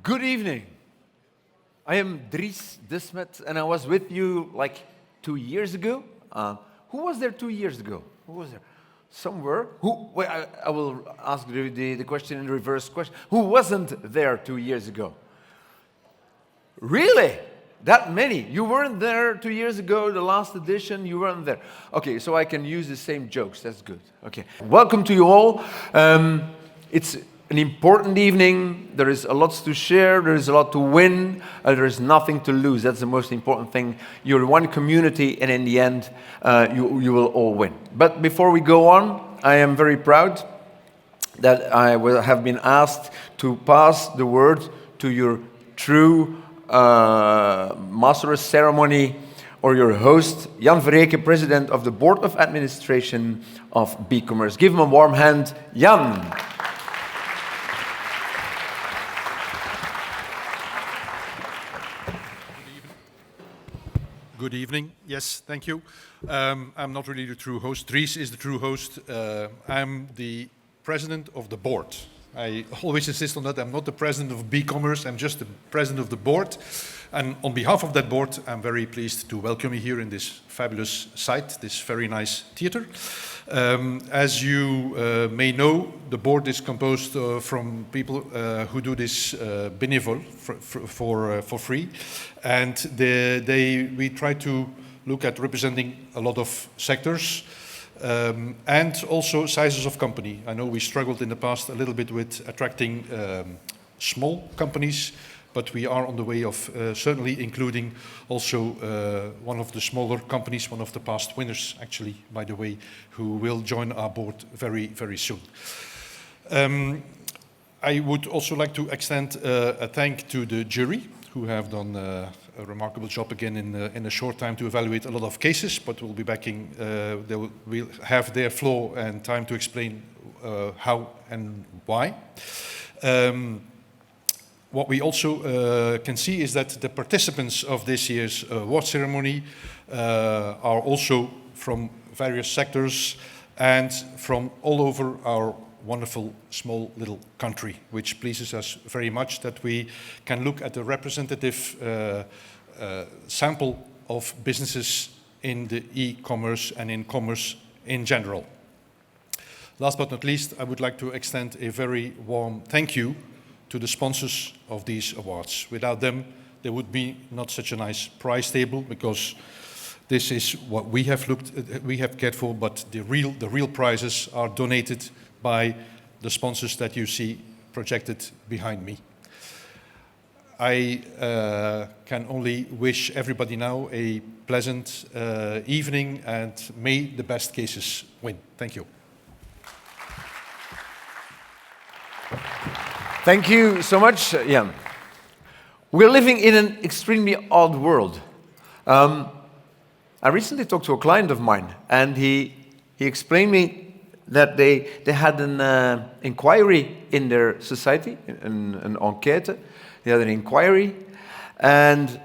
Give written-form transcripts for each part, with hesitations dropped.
Good evening. I am Dries Desmet, and I was with you like 2 years ago. Who was there 2 years ago? Who was there? Somewhere. Who? Wait, I will ask the question in the reverse question. Who wasn't there 2 years ago? Really? That many? You weren't there 2 years ago, the last edition, you weren't there. Okay, so I can use the same jokes, that's good. Okay, welcome to you all. It's an important evening, there is a lot to share, there is a lot to win, there is nothing to lose, that's the most important thing. You're one community and in the end, you will all win. But before we go on, I am very proud that I will have been asked to pass the word to your true master of ceremony or your host, Jan Verreke, President of the Board of Administration of BeCommerce. Give him a warm hand, Jan. Good evening. Yes, thank you. I'm not really the true host. Dries is the true host. I'm the president of the board. I always insist on that. I'm not the president of BeCommerce. I'm just the president of the board. And on behalf of that board, I'm very pleased to welcome you here in this fabulous site, this very nice theater. As you may know, the board is composed from people who do this bénévole for free. And we try to look at representing a lot of sectors. And also sizes of company. I know we struggled in the past a little bit with attracting small companies, but we are on the way of certainly including also one of the smaller companies, one of the past winners actually, by the way, who will join our board very, very soon. I would also like to extend a thank to the jury, who have done a remarkable job again in a short time to evaluate a lot of cases, but we'll be backing, they will have their floor and time to explain how and why. What we also can see is that the participants of this year's award ceremony are also from various sectors and from all over our wonderful small little country, which pleases us very much that we can look at a representative sample of businesses in the e-commerce and in commerce in general. Last but not least, I would like to extend a very warm thank you to the sponsors of these awards. Without them, there would be not such a nice prize table, because this is what we have cared for, but the real prizes are donated by the sponsors that you see projected behind me. I can only wish everybody now a pleasant evening, and may the best cases win. Thank you. Thank you so much, Jan. We're living in an extremely odd world. I recently talked to a client of mine, and he explained me that they had an inquiry in their society, an enquête. They had an inquiry, and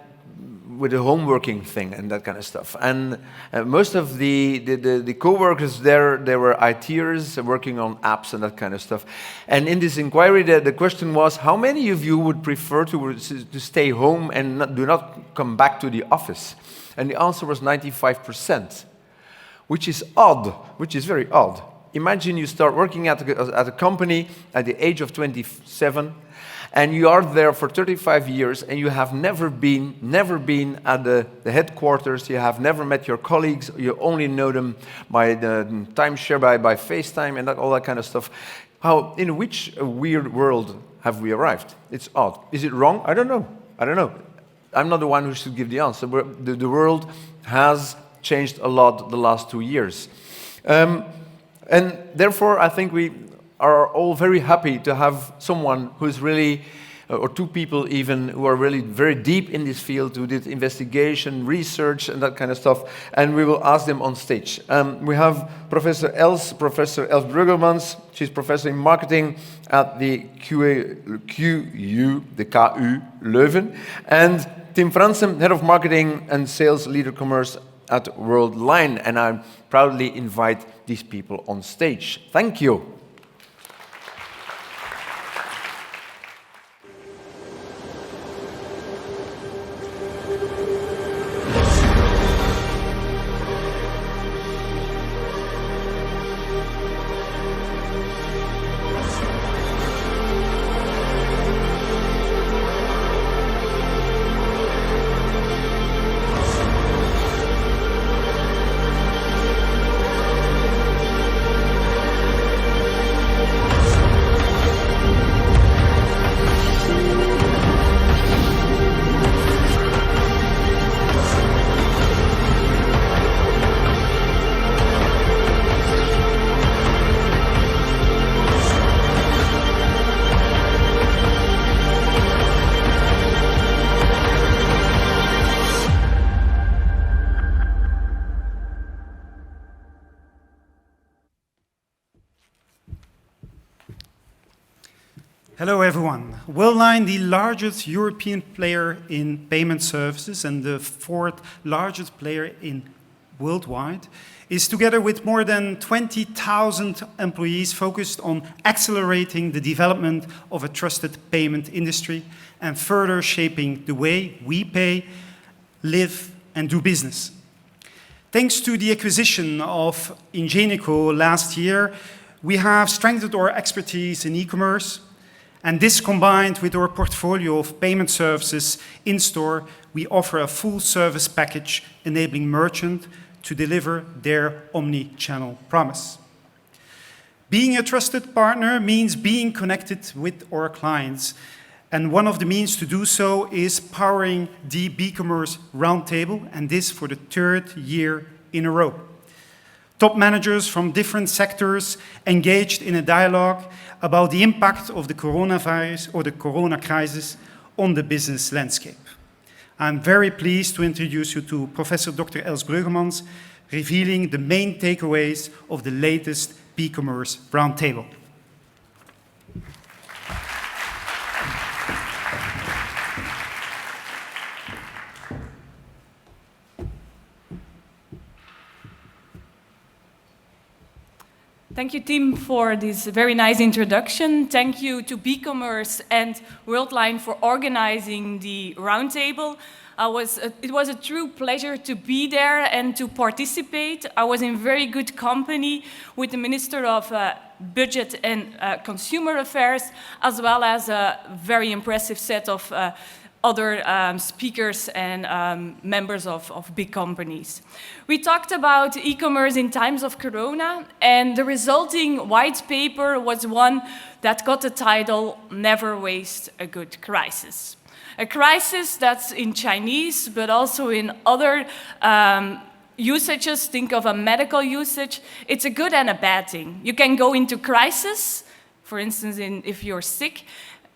with the homeworking thing and that kind of stuff. And most of the co-workers there, they were ITers working on apps and that kind of stuff. And in this inquiry, the question was, how many of you would prefer to stay home and do not come back to the office? And the answer was 95%, which is odd, which is very odd. Imagine you start working at a company at the age of 27, and you are there for 35 years, and you have never been at the headquarters, you have never met your colleagues, you only know them by the timeshare, by FaceTime, and all that kind of stuff. In which weird world have we arrived? It's odd. Is it wrong? I don't know. I'm not the one who should give the answer. The world has changed a lot the last 2 years. And therefore, I think we are all very happy to have someone who's really, or two people even, who are really very deep in this field, who did investigation, research, and that kind of stuff. And we will ask them on stage. We have Professor Els Bruggelmans. She's professor in marketing at the KU Leuven. And Tim Fransen, head of marketing and sales leader commerce at Worldline. And I proudly invite these people on stage. Thank you. Hello everyone. Worldline, the largest European player in payment services and the fourth largest player in worldwide, is together with more than 20,000 employees focused on accelerating the development of a trusted payment industry and further shaping the way we pay, live and do business. Thanks to the acquisition of Ingenico last year, we have strengthened our expertise in e-commerce, and this combined with our portfolio of payment services in-store, we offer a full service package enabling merchants to deliver their omni-channel promise. Being a trusted partner means being connected with our clients, and one of the means to do so is powering the BeCommerce Roundtable, and this for the third year in a row. Top managers from different sectors engaged in a dialogue about the impact of the coronavirus or the corona crisis on the business landscape. I'm very pleased to introduce you to Professor Dr. Els Bruggemans, revealing the main takeaways of the latest BeCommerce Roundtable. Thank you, Tim, for this very nice introduction. Thank you to BeCommerce and Worldline for organizing the roundtable. It was a true pleasure to be there and to participate. I was in very good company with the Minister of Budget and Consumer Affairs, as well as a very impressive set of other speakers and members of big companies. We talked about e-commerce in times of Corona, and the resulting white paper was one that got the title, Never Waste a Good Crisis. A crisis that's in Chinese, but also in other usages. Think of a medical usage. It's a good and a bad thing. You can go into crisis, for instance, if you're sick,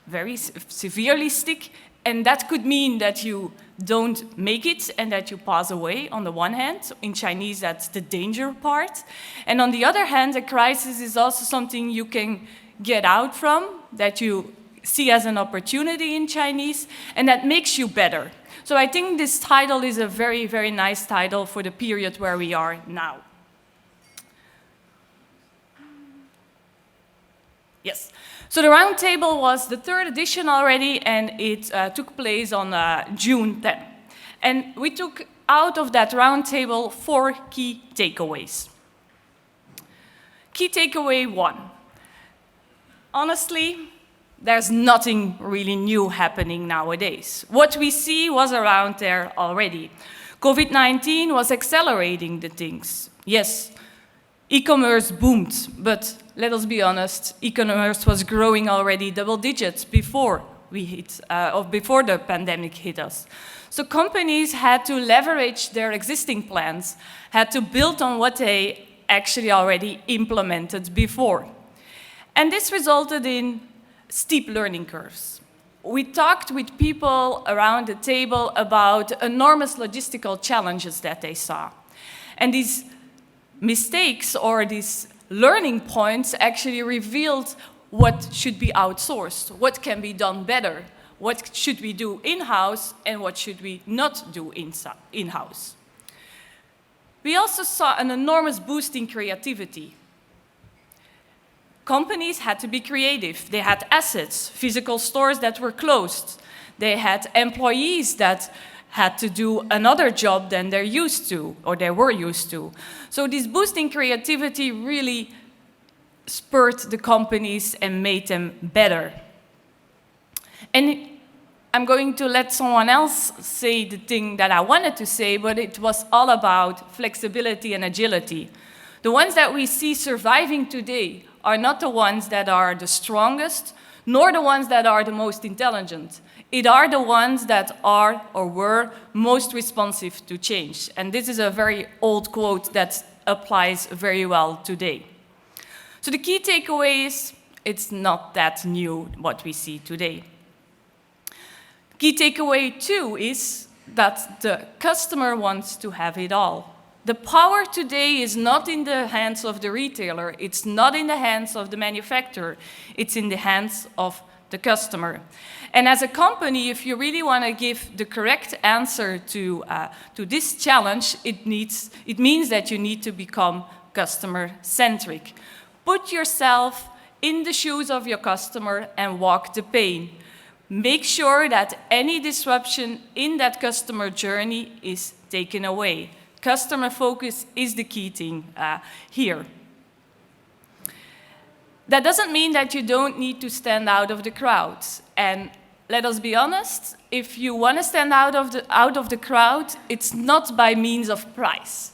very severely sick, and that could mean that you don't make it and that you pass away on the one hand. In Chinese, that's the danger part. And on the other hand, a crisis is also something you can get out from, that you see as an opportunity in Chinese, and that makes you better. So I think this title is a very, very nice title for the period where we are now. Yes. So the roundtable was the third edition already, and it took place on June 10. And we took out of that roundtable 4 key takeaways. Key takeaway 1. Honestly, there's nothing really new happening nowadays. What we see was around there already. COVID-19 was accelerating the things. Yes, e-commerce boomed, but let us be honest, e-commerce was growing already double digits before before the pandemic hit us. So companies had to leverage their existing plans, had to build on what they actually already implemented before. And this resulted in steep learning curves. We talked with people around the table about enormous logistical challenges that they saw. And these mistakes or these learning points actually revealed what should be outsourced, what can be done better, what should we do in-house, and what should we not do in-house. We also saw an enormous boost in creativity. Companies had to be creative. They had assets, physical stores that were closed. They had employees that had to do another job than they're used to, or they were used to. So this boosting creativity really spurred the companies and made them better. And I'm going to let someone else say the thing that I wanted to say, but it was all about flexibility and agility. The ones that we see surviving today are not the ones that are the strongest, nor the ones that are the most intelligent. It are the ones that are or were most responsive to change. And this is a very old quote that applies very well today. So the key takeaway is, it's not that new what we see today. Key takeaway 2 is that the customer wants to have it all. The power today is not in the hands of the retailer, it's not in the hands of the manufacturer, it's in the hands of the customer. And as a company, if you really want to give the correct answer to this challenge, it means that you need to become customer-centric. Put yourself in the shoes of your customer and walk the pain. Make sure that any disruption in that customer journey is taken away. Customer focus is the key thing here. That doesn't mean that you don't need to stand out of the crowd. And let us be honest, if you want to stand out of the crowd, it's not by means of price.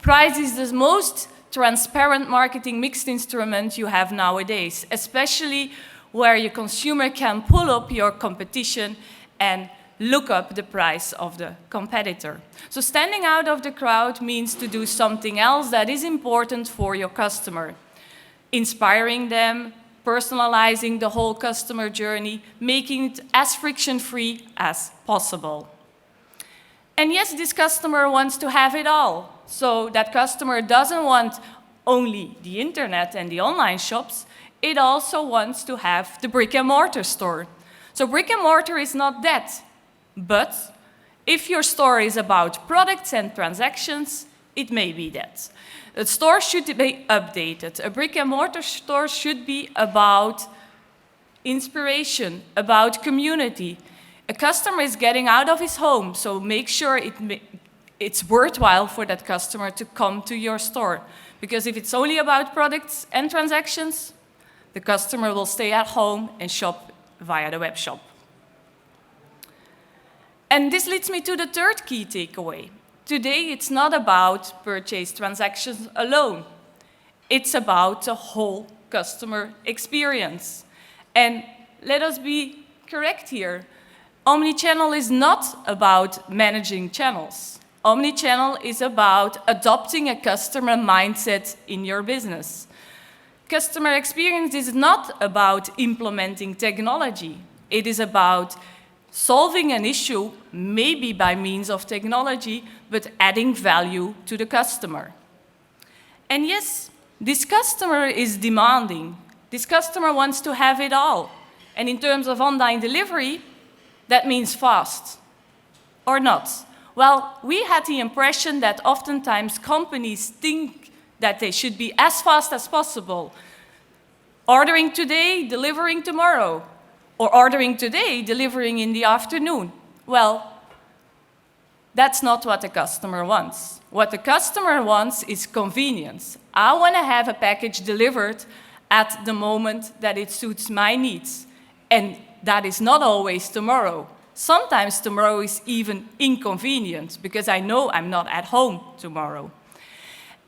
Price is the most transparent marketing mixed instrument you have nowadays, especially where your consumer can pull up your competition and look up the price of the competitor. So standing out of the crowd means to do something else that is important for your customer. Inspiring them, personalizing the whole customer journey, making it as friction-free as possible. And yes, this customer wants to have it all. So that customer doesn't want only the internet and the online shops, it also wants to have the brick-and-mortar store. So brick-and-mortar is not dead, but if your store is about products and transactions, it may be that. A store should be updated. A brick-and-mortar store should be about inspiration, about community. A customer is getting out of his home, so make sure it's worthwhile for that customer to come to your store. Because if it's only about products and transactions, the customer will stay at home and shop via the web shop. And this leads me to the third key takeaway. Today, it's not about purchase transactions alone. It's about the whole customer experience. And let us be correct here. Omnichannel is not about managing channels. Omnichannel is about adopting a customer mindset in your business. Customer experience is not about implementing technology. It is about solving an issue, maybe by means of technology, but adding value to the customer. And yes, this customer is demanding. This customer wants to have it all. And in terms of online delivery, that means fast, or not. Well, we had the impression that oftentimes companies think that they should be as fast as possible. Ordering today, delivering tomorrow. Or ordering today, delivering in the afternoon. Well, that's not what the customer wants. What the customer wants is convenience. I want to have a package delivered at the moment that it suits my needs. And that is not always tomorrow. Sometimes tomorrow is even inconvenient because I know I'm not at home tomorrow.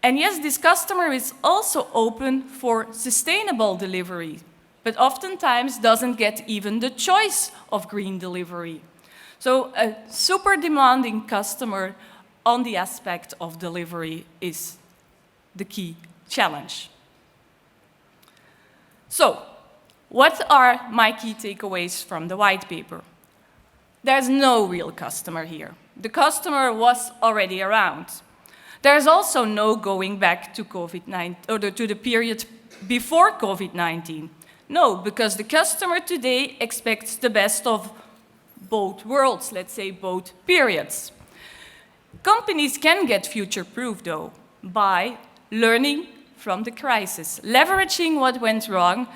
And yes, this customer is also open for sustainable delivery, but oftentimes doesn't get even the choice of green delivery. So a super demanding customer on the aspect of delivery is the key challenge. So, what are my key takeaways from the white paper? There's no real customer here. The customer was already around. There's also no going back to COVID-19 or to the period before COVID-19. No, because the customer today expects the best of both worlds, let's say both periods. Companies can get future-proof, though, by learning from the crisis, leveraging what went well,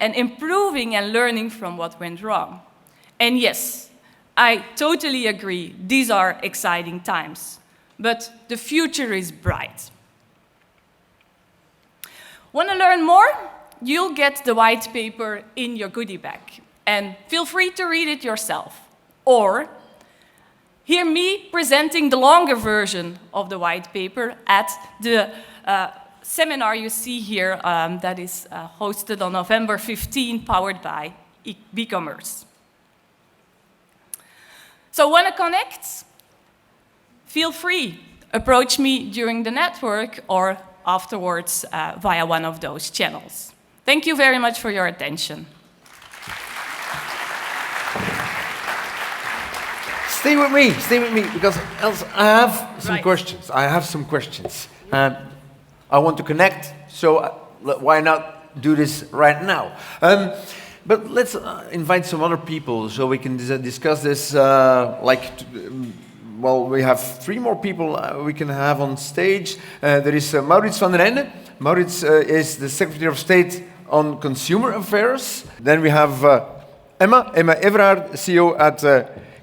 and improving and learning from what went wrong. And yes, I totally agree, these are exciting times, but the future is bright. Want to learn more? You'll get the white paper in your goodie bag, and feel free to read it yourself. Or hear me presenting the longer version of the white paper at the seminar you see here that is hosted on November 15, powered by BeCommerce. So want to connect? Feel free. Approach me during the network or afterwards via one of those channels. Thank you very much for your attention. Stay with me, because else I have some questions. I have some questions. I want to connect, so why not do this right now. But let's invite some other people so we can discuss this. Well, we have 3 more people we can have on stage. There is Maurits van der Ende. Maurits is the Secretary of State on Consumer Affairs. Then we have Emma Everard, CEO at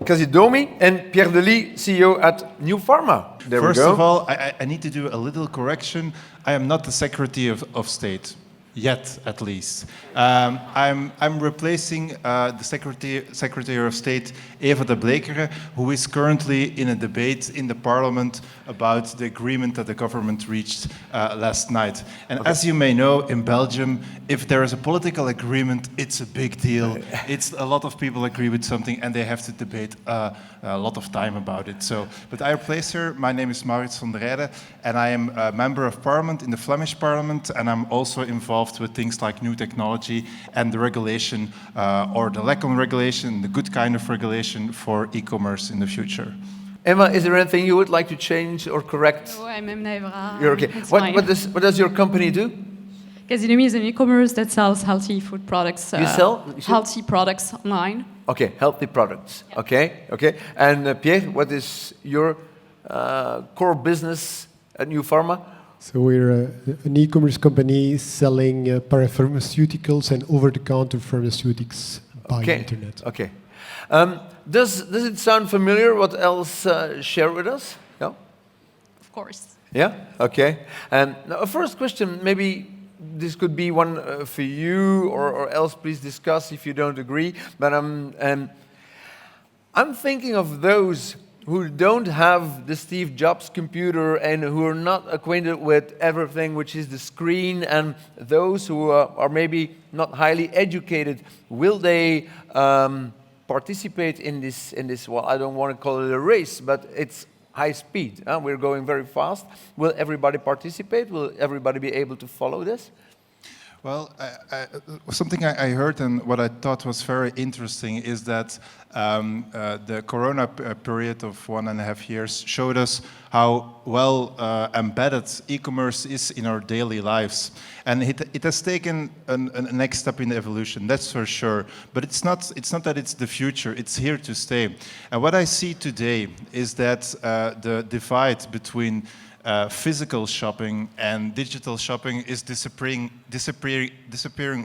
Casidomi, and Pierre Delis, CEO at New Pharma. There First we go. of all, I need to do a little correction. I am not the Secretary of State. Yet, at least. I'm replacing the Secretary of State, Eva de Blekeren, who is currently in a debate in the Parliament about the agreement that the government reached last night. And as you may know, in Belgium, if there is a political agreement, it's a big deal. It's a lot of people agree with something, and they have to debate a lot of time about it. So, but I replace her. My name is Maurits van der Ende, and I am a member of Parliament in the Flemish Parliament, and I'm also involved with things like new technology and the regulation or the lack of regulation, the good kind of regulation for e-commerce in the future. Emma, is there anything you would like to change or correct? No, I'm Emma. You're okay. What does your company do? Casidomi is an e-commerce that sells healthy food products. You sell? Healthy products online. Okay, healthy products. Yeah. Okay. And Pierre, what is your core business at New Pharma? So we're an e-commerce company selling parapharmaceuticals and over-the-counter pharmaceutics by internet. Okay. Does it sound familiar? What else share with us? Yeah? Of course. Yeah? Okay. Now, a first question, maybe this could be one for you, or else please discuss if you don't agree. But I'm thinking of those who don't have the Steve Jobs computer and who are not acquainted with everything which is the screen, and those who are maybe not highly educated. Will they participate in this, well, I don't want to call it a race, but it's high speed. We're going very fast. Will everybody participate? Will everybody be able to follow this? Well, something I heard and what I thought was very interesting is that the corona period of 1.5 years showed us how well embedded e-commerce is in our daily lives. And it has taken a next step in the evolution, that's for sure. But it's not that it's the future, it's here to stay. And what I see today is that the divide between physical shopping and digital shopping is disappearing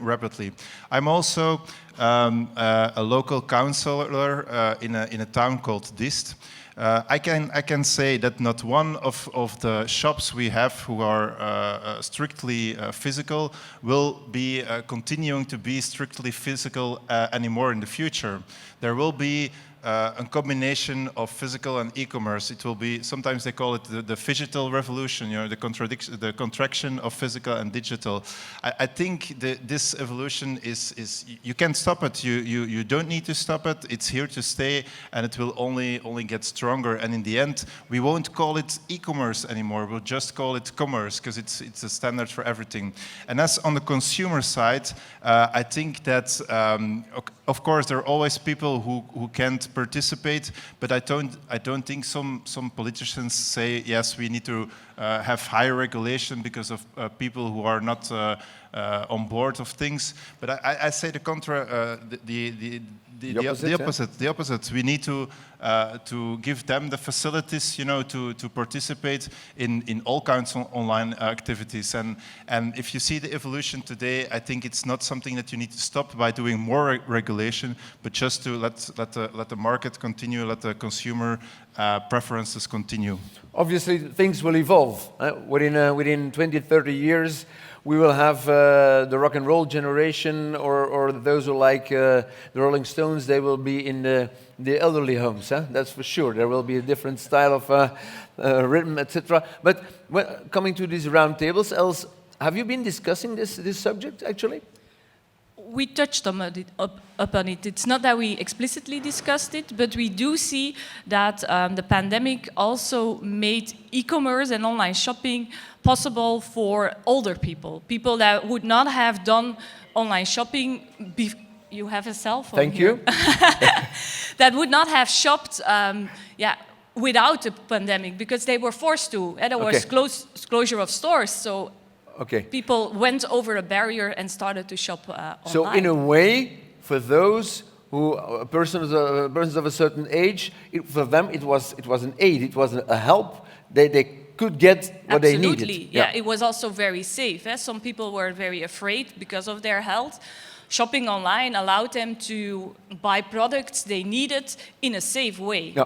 rapidly. I'm also a local councillor in a town called Dist. I can say that not one of the shops we have who are strictly physical will be continuing to be strictly physical anymore in the future. There will be a combination of physical and e-commerce. It will be, sometimes they call it the phygital revolution, the contraction of physical and digital. I think this evolution is you can't stop it. You don't need to stop it. It's here to stay, and it will only get stronger. And in the end, we won't call it e-commerce anymore. We'll just call it commerce, because it's a standard for everything. And as on the consumer side, I think that of course there are always people who can't participate, but I don't think some politicians say yes, we need to have higher regulation because of people who are not on board of things. But I say the the opposite. We need to give them the facilities, to participate in all kinds of online activities. And if you see the evolution today, I think it's not something that you need to stop by doing more regulation, but just to let the market continue, let the consumer preferences continue. Obviously, things will evolve. Within 20, 30 years, we will have the rock and roll generation, or those who like the Rolling Stones, they will be in the elderly homes. That's for sure. There will be a different style of rhythm, etc. But coming to these round tables, Els, have you been discussing this subject actually? We touched upon it. It's not that we explicitly discussed it, but we do see that the pandemic also made e-commerce and online shopping possible for older people, people that would not have done online shopping. You have a cell phone. Thank you. That would not have shopped, without the pandemic, because they were forced to. There was closure of stores, so. Okay. People went over a barrier and started to shop So online. in a way, for those who persons of a certain age, for them it was an aid, it was a help. They could get what they needed. Absolutely, yeah. It was also very safe. Some people were very afraid because of their health. Shopping online allowed them to buy products they needed in a safe way. Yeah.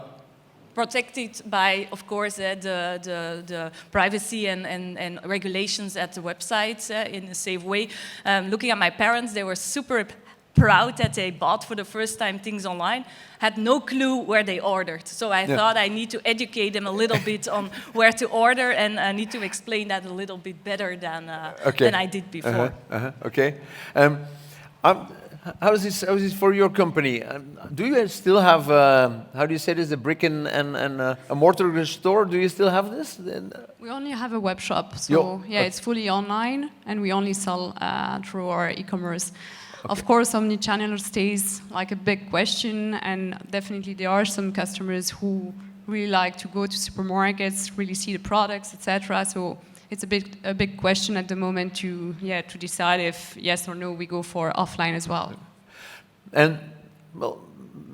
Protected by, of course, the privacy and regulations at the websites in a safe way. Looking at my parents, they were super proud that they bought for the first time things online, had no clue where they ordered. So I thought I need to educate them a little bit on where to order, and I need to explain that a little bit better than I did before. Okay. How is this for your company? Do you still have, how do you say this, a brick and a mortar store? Do you still have this? We only have a web shop, so it's fully online, and we only sell through our e-commerce. Okay. Of course, omnichannel stays like a big question, and definitely there are some customers who really like to go to supermarkets, really see the products, etc. So it's a big question at the moment to decide if yes or no we go for offline as well. And well,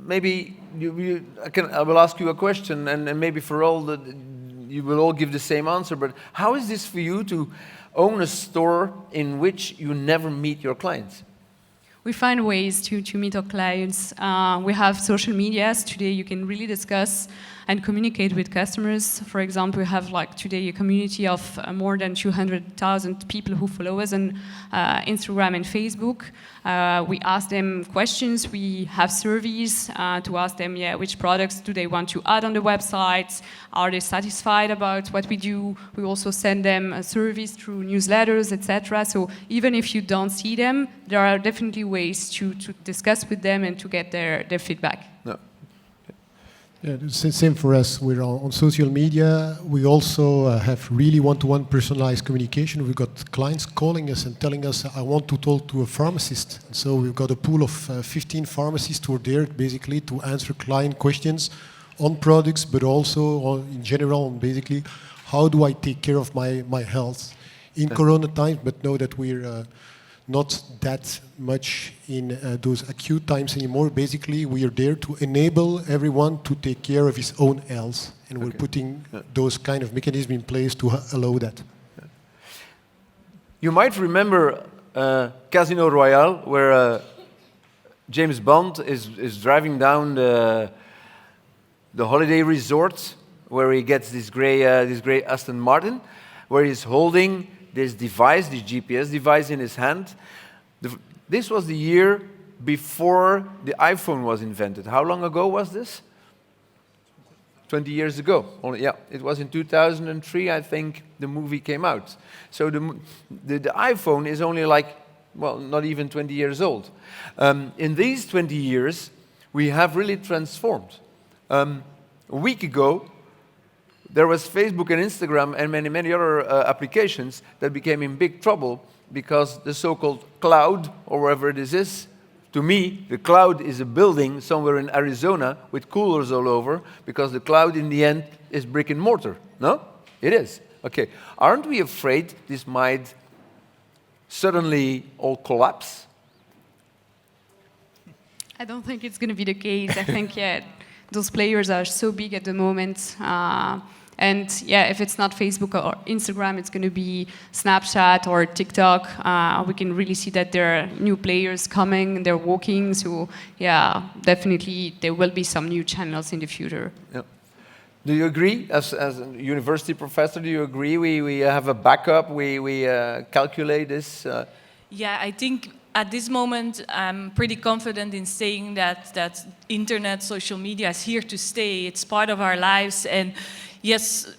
maybe I will ask you a question, and maybe for all you will all give the same answer. But how is this for you to own a store in which you never meet your clients? We find ways to meet our clients. We have social medias. Today you can really discuss and communicate with customers. For example, we have today a community of more than 200,000 people who follow us on Instagram and Facebook. We ask them questions. We have surveys to ask them, which products do they want to add on the website? Are they satisfied about what we do? We also send them surveys through newsletters, etc. So even if you don't see them, there are definitely ways to discuss with them and to get their feedback. No. Yeah, same for us. We're on social media. We also have really one-to-one personalized communication. We've got clients calling us and telling us, I want to talk to a pharmacist. So we've got a pool of 15 pharmacists who are there basically to answer client questions on products, but also in general on basically how do I take care of my health in Corona times, but know that we're not that much in those acute times anymore. Basically, we are there to enable everyone to take care of his own health, and we're putting those kind of mechanisms in place to allow that. You might remember Casino Royale, where James Bond is driving down the holiday resort, where he gets this gray Aston Martin, where he's holding this device, this GPS device in his hand. This was the year before the iPhone was invented. How long ago was this? 20 years ago. It was in 2003, I think, the movie came out. So the iPhone is only not even 20 years old. In these 20 years, we have really transformed. A week ago, there was Facebook and Instagram and many other applications that became in big trouble because the so-called cloud, or wherever it is, to me, the cloud is a building somewhere in Arizona with coolers all over, because the cloud in the end is brick and mortar. No? It is. Okay. Aren't we afraid this might suddenly all collapse? I don't think it's going to be the case. I think, those players are so big at the moment. And if it's not Facebook or Instagram, it's going to be Snapchat or TikTok. We can really see that there are new players coming, they're walking. So definitely there will be some new channels in the future. Yeah. Do you agree, as a university professor, do you agree we have a backup, we calculate this? I think at this moment, I'm pretty confident in saying that internet, social media is here to stay. It's part of our lives. And yes,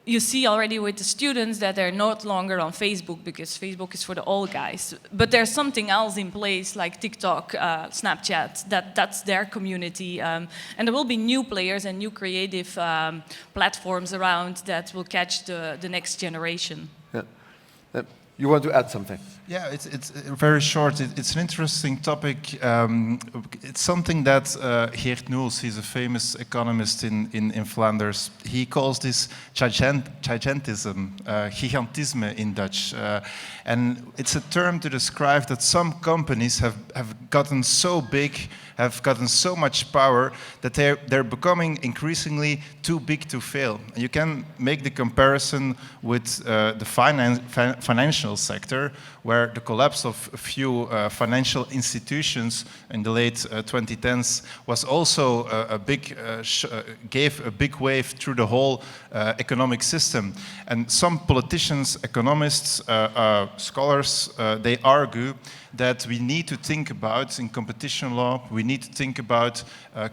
you see already with the students that they're no longer on Facebook because Facebook is for the old guys. But there's something else in place like TikTok, Snapchat, that's their community. And there will be new players and new creative platforms around that will catch the next generation. you want to add something? Yeah, it's very short. It's an interesting topic. It's something that Geert Noels, he's a famous economist in Flanders, he calls this gigantism, gigantisme in Dutch. And it's a term to describe that some companies have gotten so big, have gotten so much power that they're becoming increasingly too big to fail. You can make the comparison with the financial sector, where the collapse of a few financial institutions in the late 2010s was also gave a big wave through the whole economic system. And some politicians, economists, scholars, they argue that we need to think about, in competition law, we need to think about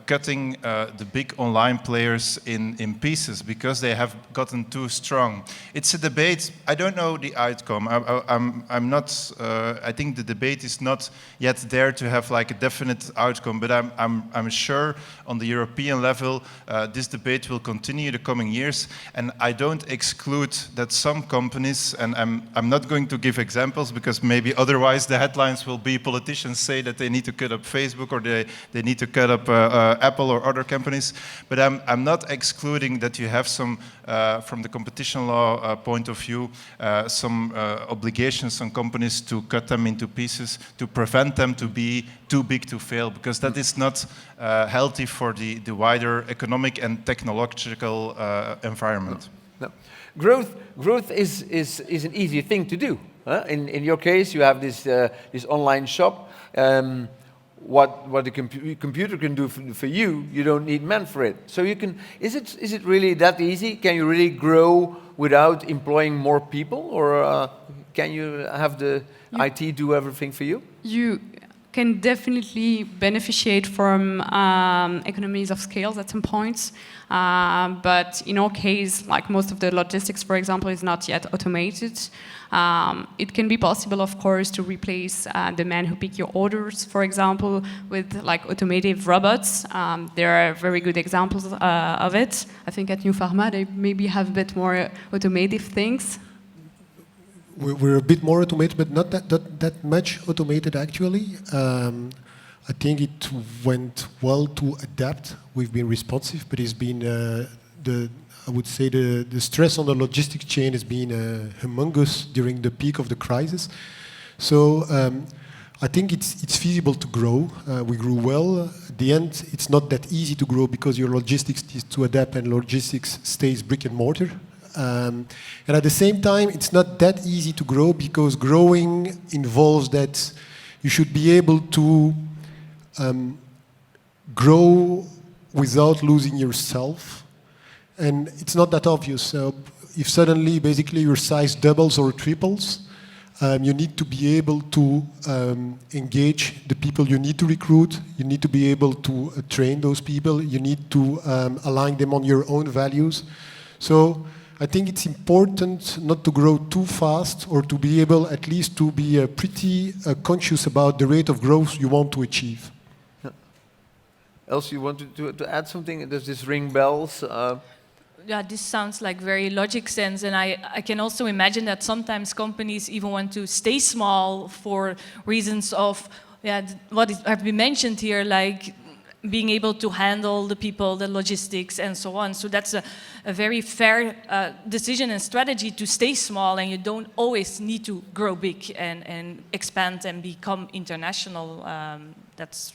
cutting the big online players in pieces because they have gotten too strong. It's a debate. I don't know the outcome. I'm not. I think the debate is not yet there to have like a definite outcome. But I'm sure on the European level this debate will continue the coming years. And I don't exclude that some companies, and I'm not going to give examples because maybe otherwise the headlines will be politicians say that they need to cut up Facebook or they need to cut up Apple or other companies. But I'm not excluding that you have some, from the competition law point of view, some obligations on companies to cut them into pieces to prevent them to be too big to fail, because that is not healthy for the wider economic and technological environment. No. Growth is an easy thing to do. In your case, you have this online shop. What the computer can do for you, you don't need men for it. So you can. Is it really that easy? Can you really grow without employing more people, or can you have the IT do everything for you? You can definitely beneficiate from economies of scale at some points. But in our case, like most of the logistics, for example, is not yet automated. It can be possible, of course, to replace the man who pick your orders, for example, with like automated robots. There are very good examples of it. I think at New Pharma, they maybe have a bit more automated things. We're a bit more automated, but not that much automated actually. I think it went well to adapt. We've been responsive, but it's been I would say the stress on the logistics chain has been humongous during the peak of the crisis. So I think it's feasible to grow. We grew well. At the end, it's not that easy to grow because your logistics needs to adapt, and logistics stays brick and mortar. And at the same time, it's not that easy to grow because growing involves that you should be able to grow without losing yourself. And it's not that obvious. If suddenly, basically, your size doubles or triples, you need to be able to engage the people you need to recruit. You need to be able to train those people. You need to align them on your own values. So I think it's important not to grow too fast, or to be able at least to be pretty conscious about the rate of growth you want to achieve. Else, you want to add something? Does this ring bells? Yeah, this sounds like very logic sense, and I can also imagine that sometimes companies even want to stay small for reasons of what have been mentioned here, like being able to handle the people, the logistics, and so on. So that's a very fair decision and strategy to stay small, and you don't always need to grow big and expand and become international. That's.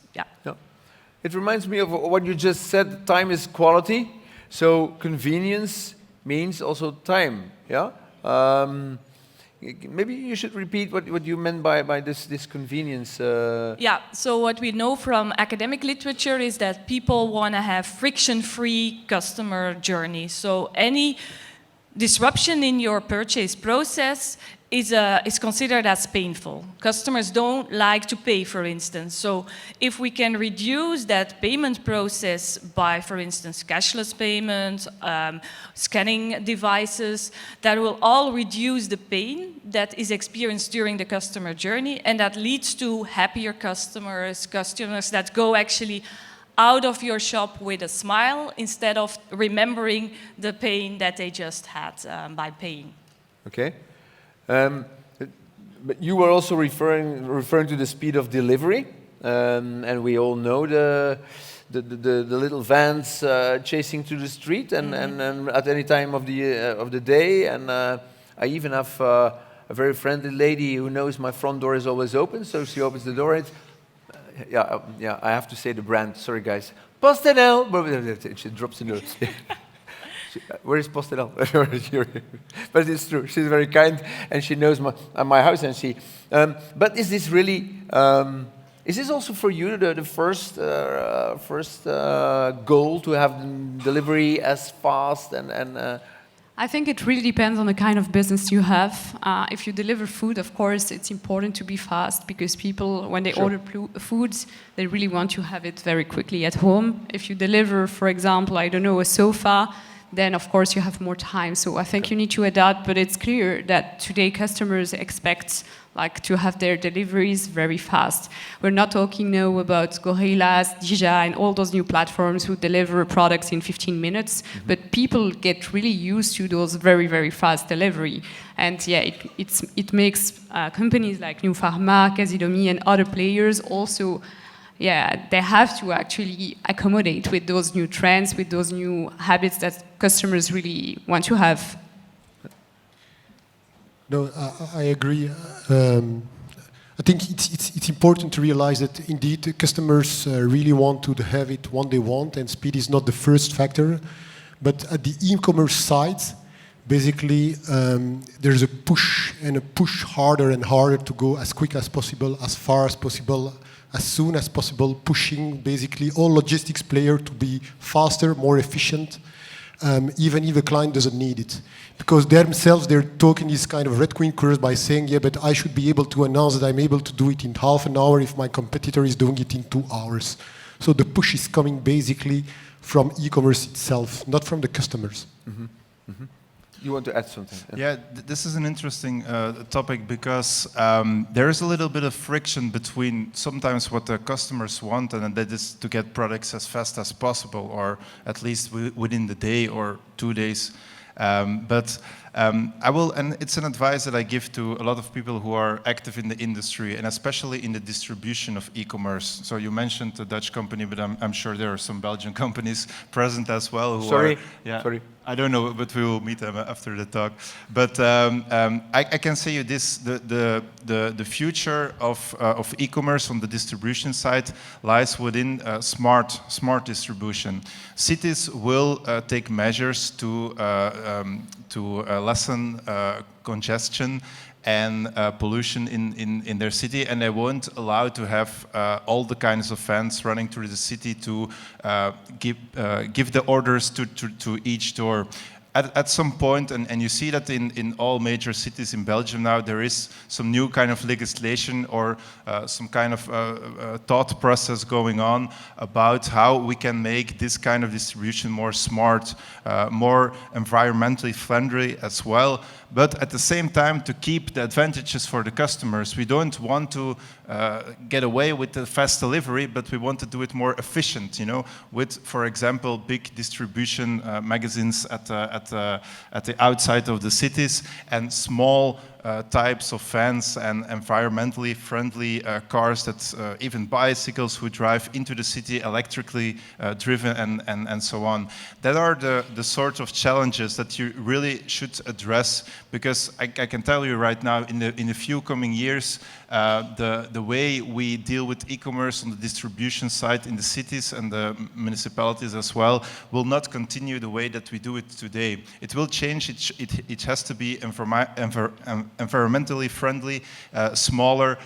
It reminds me of what you just said. Time is quality. So convenience means also time. Yeah. Maybe you should repeat what you meant by this convenience. Yeah, so what we know from academic literature is that people want to have friction-free customer journey. So any disruption in your purchase process is considered as painful. Customers don't like to pay, for instance. So if we can reduce that payment process by, for instance, cashless payment, scanning devices, that will all reduce the pain that is experienced during the customer journey, and that leads to happier customers that go actually out of your shop with a smile instead of remembering the pain that they just had by paying. Okay. But you were also referring to the speed of delivery, and we all know the little vans chasing through the street, and at any time of the day, and I even have a very friendly lady who knows my front door is always open, so she opens the door. Yeah, I have to say the brand. Sorry, guys. Postel. She drops in the. Where is Postel? But it's true. She's very kind, and she knows my house, and she. But is this really? Is this also for you the first goal to have delivery as fast and? I think it really depends on the kind of business you have. If you deliver food, of course, it's important to be fast because people, when they order food, they really want to have it very quickly at home. If you deliver, for example, I don't know, a sofa, then of course you have more time. So I think you need to adapt, but it's clear that today customers expect to have their deliveries very fast. We're not talking now about Gorillas, Dija, and all those new platforms who deliver products in 15 minutes, but people get really used to those very, very fast delivery. And yeah, it makes companies like New Pharma, Casidomi, and other players also, they have to actually accommodate with those new trends, with those new habits that customers really want to have. No, I agree. I think it's important to realize that indeed customers really want to have it when they want, and speed is not the first factor. But at the e-commerce side, basically there's a push harder and harder to go as quick as possible, as far as possible, as soon as possible, pushing basically all logistics players to be faster, more efficient, even if the client doesn't need it. Because themselves, they're talking this kind of Red Queen curse by saying, yeah, but I should be able to announce that I'm able to do it in half an hour if my competitor is doing it in 2 hours. So the push is coming basically from e-commerce itself, not from the customers. You want to add something? Yeah, this is an interesting topic because there is a little bit of friction between sometimes what the customers want, and that is to get products as fast as possible, or at least within the day or 2 days. But I will, and it's an advice that I give to a lot of people who are active in the industry, and especially in the distribution of e-commerce. So you mentioned the Dutch company, but I'm sure there are some Belgian companies present as well. Who Sorry. I don't know, but we will meet them after the talk. But I can say you this: the future of e-commerce on the distribution side lies within smart distribution. Cities will take measures to lessen congestion and pollution in their city, and they won't allow to have all the kinds of vans running through the city to give the orders to each door. At some point, and you see that in all major cities in Belgium now, there is some new kind of legislation or some kind of thought process going on about how we can make this kind of distribution more smart, more environmentally friendly as well, but at the same time to keep the advantages for the customers. We don't want to get away with the fast delivery, but we want to do it more efficient, with, for example, big distribution magazines at the outside of the cities, and small types of vans and environmentally friendly cars, that even bicycles who drive into the city electrically driven, and so on. That are the sort of challenges that you really should address, because I can tell you right now, in the few coming years, the way we deal with e-commerce on the distribution side in the cities and the municipalities as well will not continue the way that we do it today. It will change. It has to be environmentally friendly, smaller,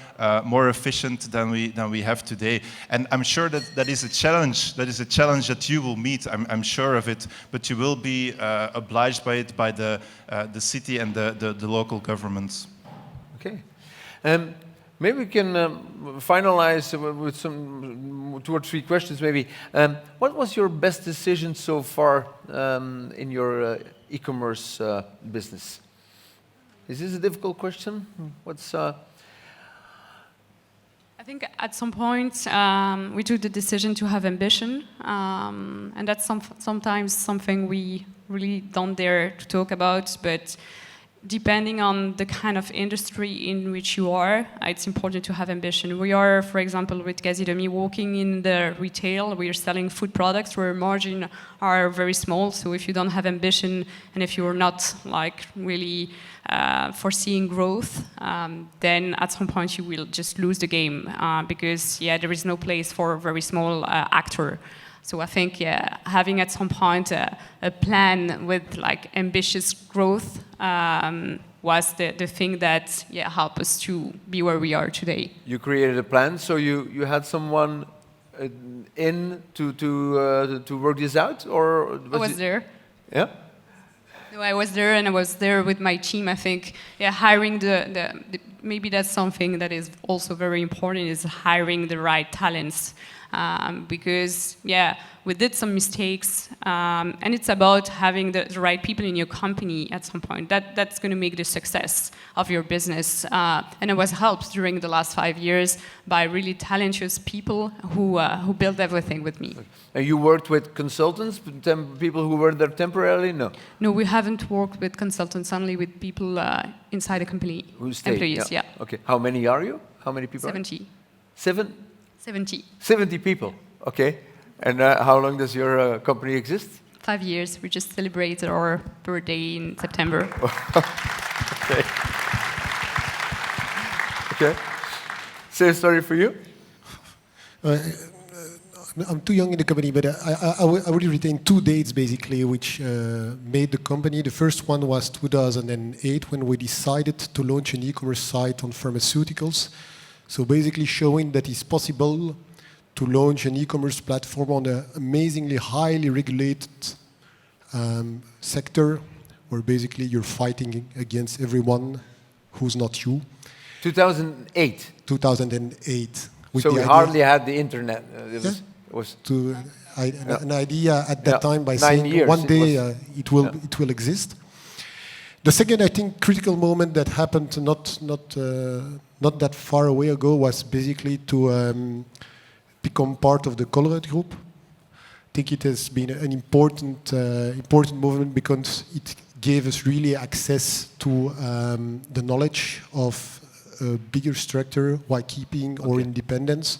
more efficient than we have today. And I'm sure that is a challenge. That is a challenge that you will meet. I'm sure of it. But you will be obliged by it by the city and the local governments. Okay. Maybe we can finalize with some 2 or 3 questions maybe. What was your best decision so far in your e-commerce business? Is this a difficult question? I think at some point we took the decision to have ambition, and that's sometimes something we really don't dare to talk about, but depending on the kind of industry in which you are, it's important to have ambition. We are, for example, with Gazidomi, working in the retail. We are selling food products where margins are very small. So if you don't have ambition and if you're not like really foreseeing growth, then at some point you will just lose the game because there is no place for a very small actor. So I think, having at some point a plan with like ambitious growth was the thing that helped us to be where we are today. You created a plan, so you had someone in to work this out, or I was there. Yeah. No, I was there, and I was there with my team. I think, hiring the maybe that's something that is also very important, is hiring the right talents. Because we did some mistakes, and it's about having the right people in your company at some point. That's going to make the success of your business. And it was helped during the last 5 years by really talented people who built everything with me. And you worked with consultants, people who were there temporarily? No. No, we haven't worked with consultants, only with people inside the company. Who stayed? Employees, yeah. Okay. How many are you? How many people? 70. 70 70. people. Okay. And how long does your company exist? 5 years. We just celebrated our birthday in September. Okay. Okay. Same story for you? I'm too young in the company, but I would retain 2 dates basically, which made the company. The first one was 2008, when we decided to launch an e-commerce site on pharmaceuticals. So basically showing that it's possible to launch an e-commerce platform on an amazingly highly regulated sector, where basically you're fighting against everyone who's not you. 2008. 2008. So we hardly had the internet. It was an idea at that time by 9 saying years one day it will exist. The second, I think, critical moment that happened not that far away ago was basically to become part of the Colruyt Group. I think it has been an important movement because it gave us really access to the knowledge of a bigger structure while keeping our independence.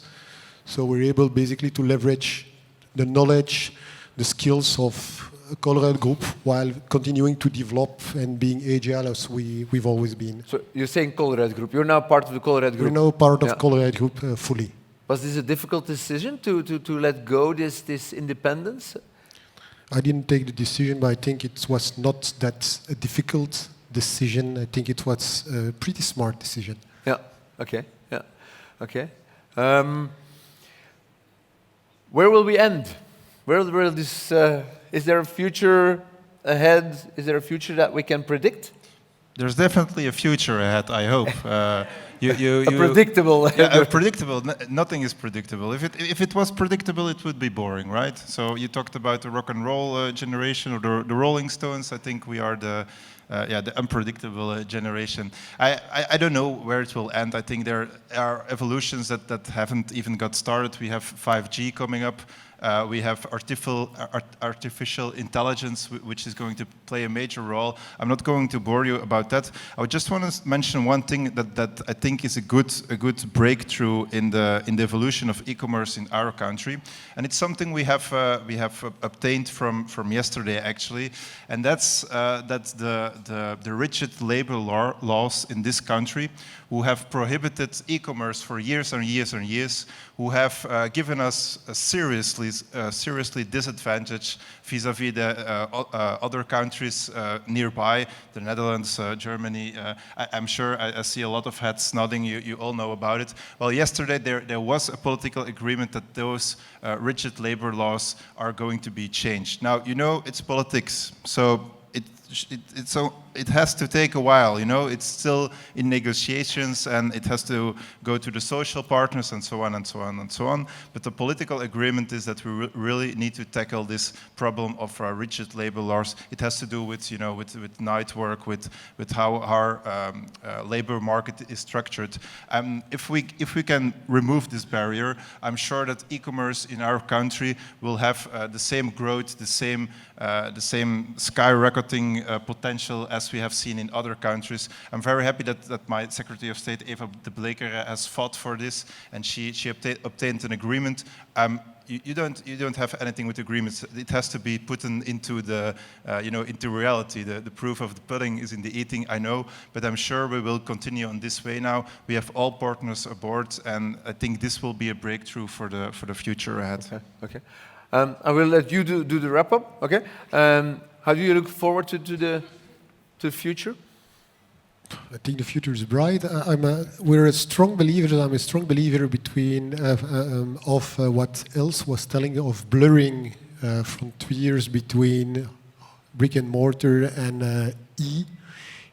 So we're able basically to leverage the knowledge, the skills of a Colruyt Group while continuing to develop and being agile as we've always been. So you're saying Colruyt Group. You're now part of the Colruyt Group. We're now part of Colruyt Group fully. Was this a difficult decision to let go this independence? I didn't take the decision, but I think it was not that a difficult decision. I think it was a pretty smart decision. Yeah. Okay. Yeah. Okay. Where will we end? Where will this? Is there a future ahead? Is there a future that we can predict? There's definitely a future ahead, I hope. Predictable. Predictable. Nothing is predictable. If it was predictable, it would be boring, right? So you talked about the rock and roll generation, or the Rolling Stones. I think we are the unpredictable generation. I don't know where it will end. I think there are evolutions that haven't even got started. We have 5G coming up. We have artificial intelligence, which is going to play a major role. I'm not going to bore you about that. I just want to mention one thing that I think is a good breakthrough in the evolution of e-commerce in our country, and it's something we have obtained from yesterday actually, and that's the rigid labor laws in this country, who have prohibited e-commerce for years and years and years, who have given us a seriously disadvantage vis-à-vis the other countries nearby, the Netherlands, Germany. I'm sure I see a lot of heads nodding. You all know about it. Well, yesterday there was a political agreement that those rigid labor laws are going to be changed. Now, you know, it's politics, so it has to take a while, you know. It's still in negotiations, and it has to go to the social partners, and so on and so on and so on. But the political agreement is that we really need to tackle this problem of rigid labor laws. It has to do with, you know, with night work, with how our labor market is structured. If we can remove this barrier, I'm sure that e-commerce in our country will have the same growth, the same skyrocketing potential as we have seen in other countries. I'm very happy that my Secretary of State, Eva de Bleker, has fought for this, and she obtained an agreement. You don't have anything with agreements. It has to be put into the into reality. The proof of the pudding is in the eating, I know, but I'm sure we will continue on this way now. We have all partners aboard, and I think this will be a breakthrough for the future ahead. Okay. I will let you do the wrap up. Okay. How do you look forward to the future? I think the future is bright. We're a strong believer. I'm a strong believer between of what else was telling of blurring frontiers between brick and mortar and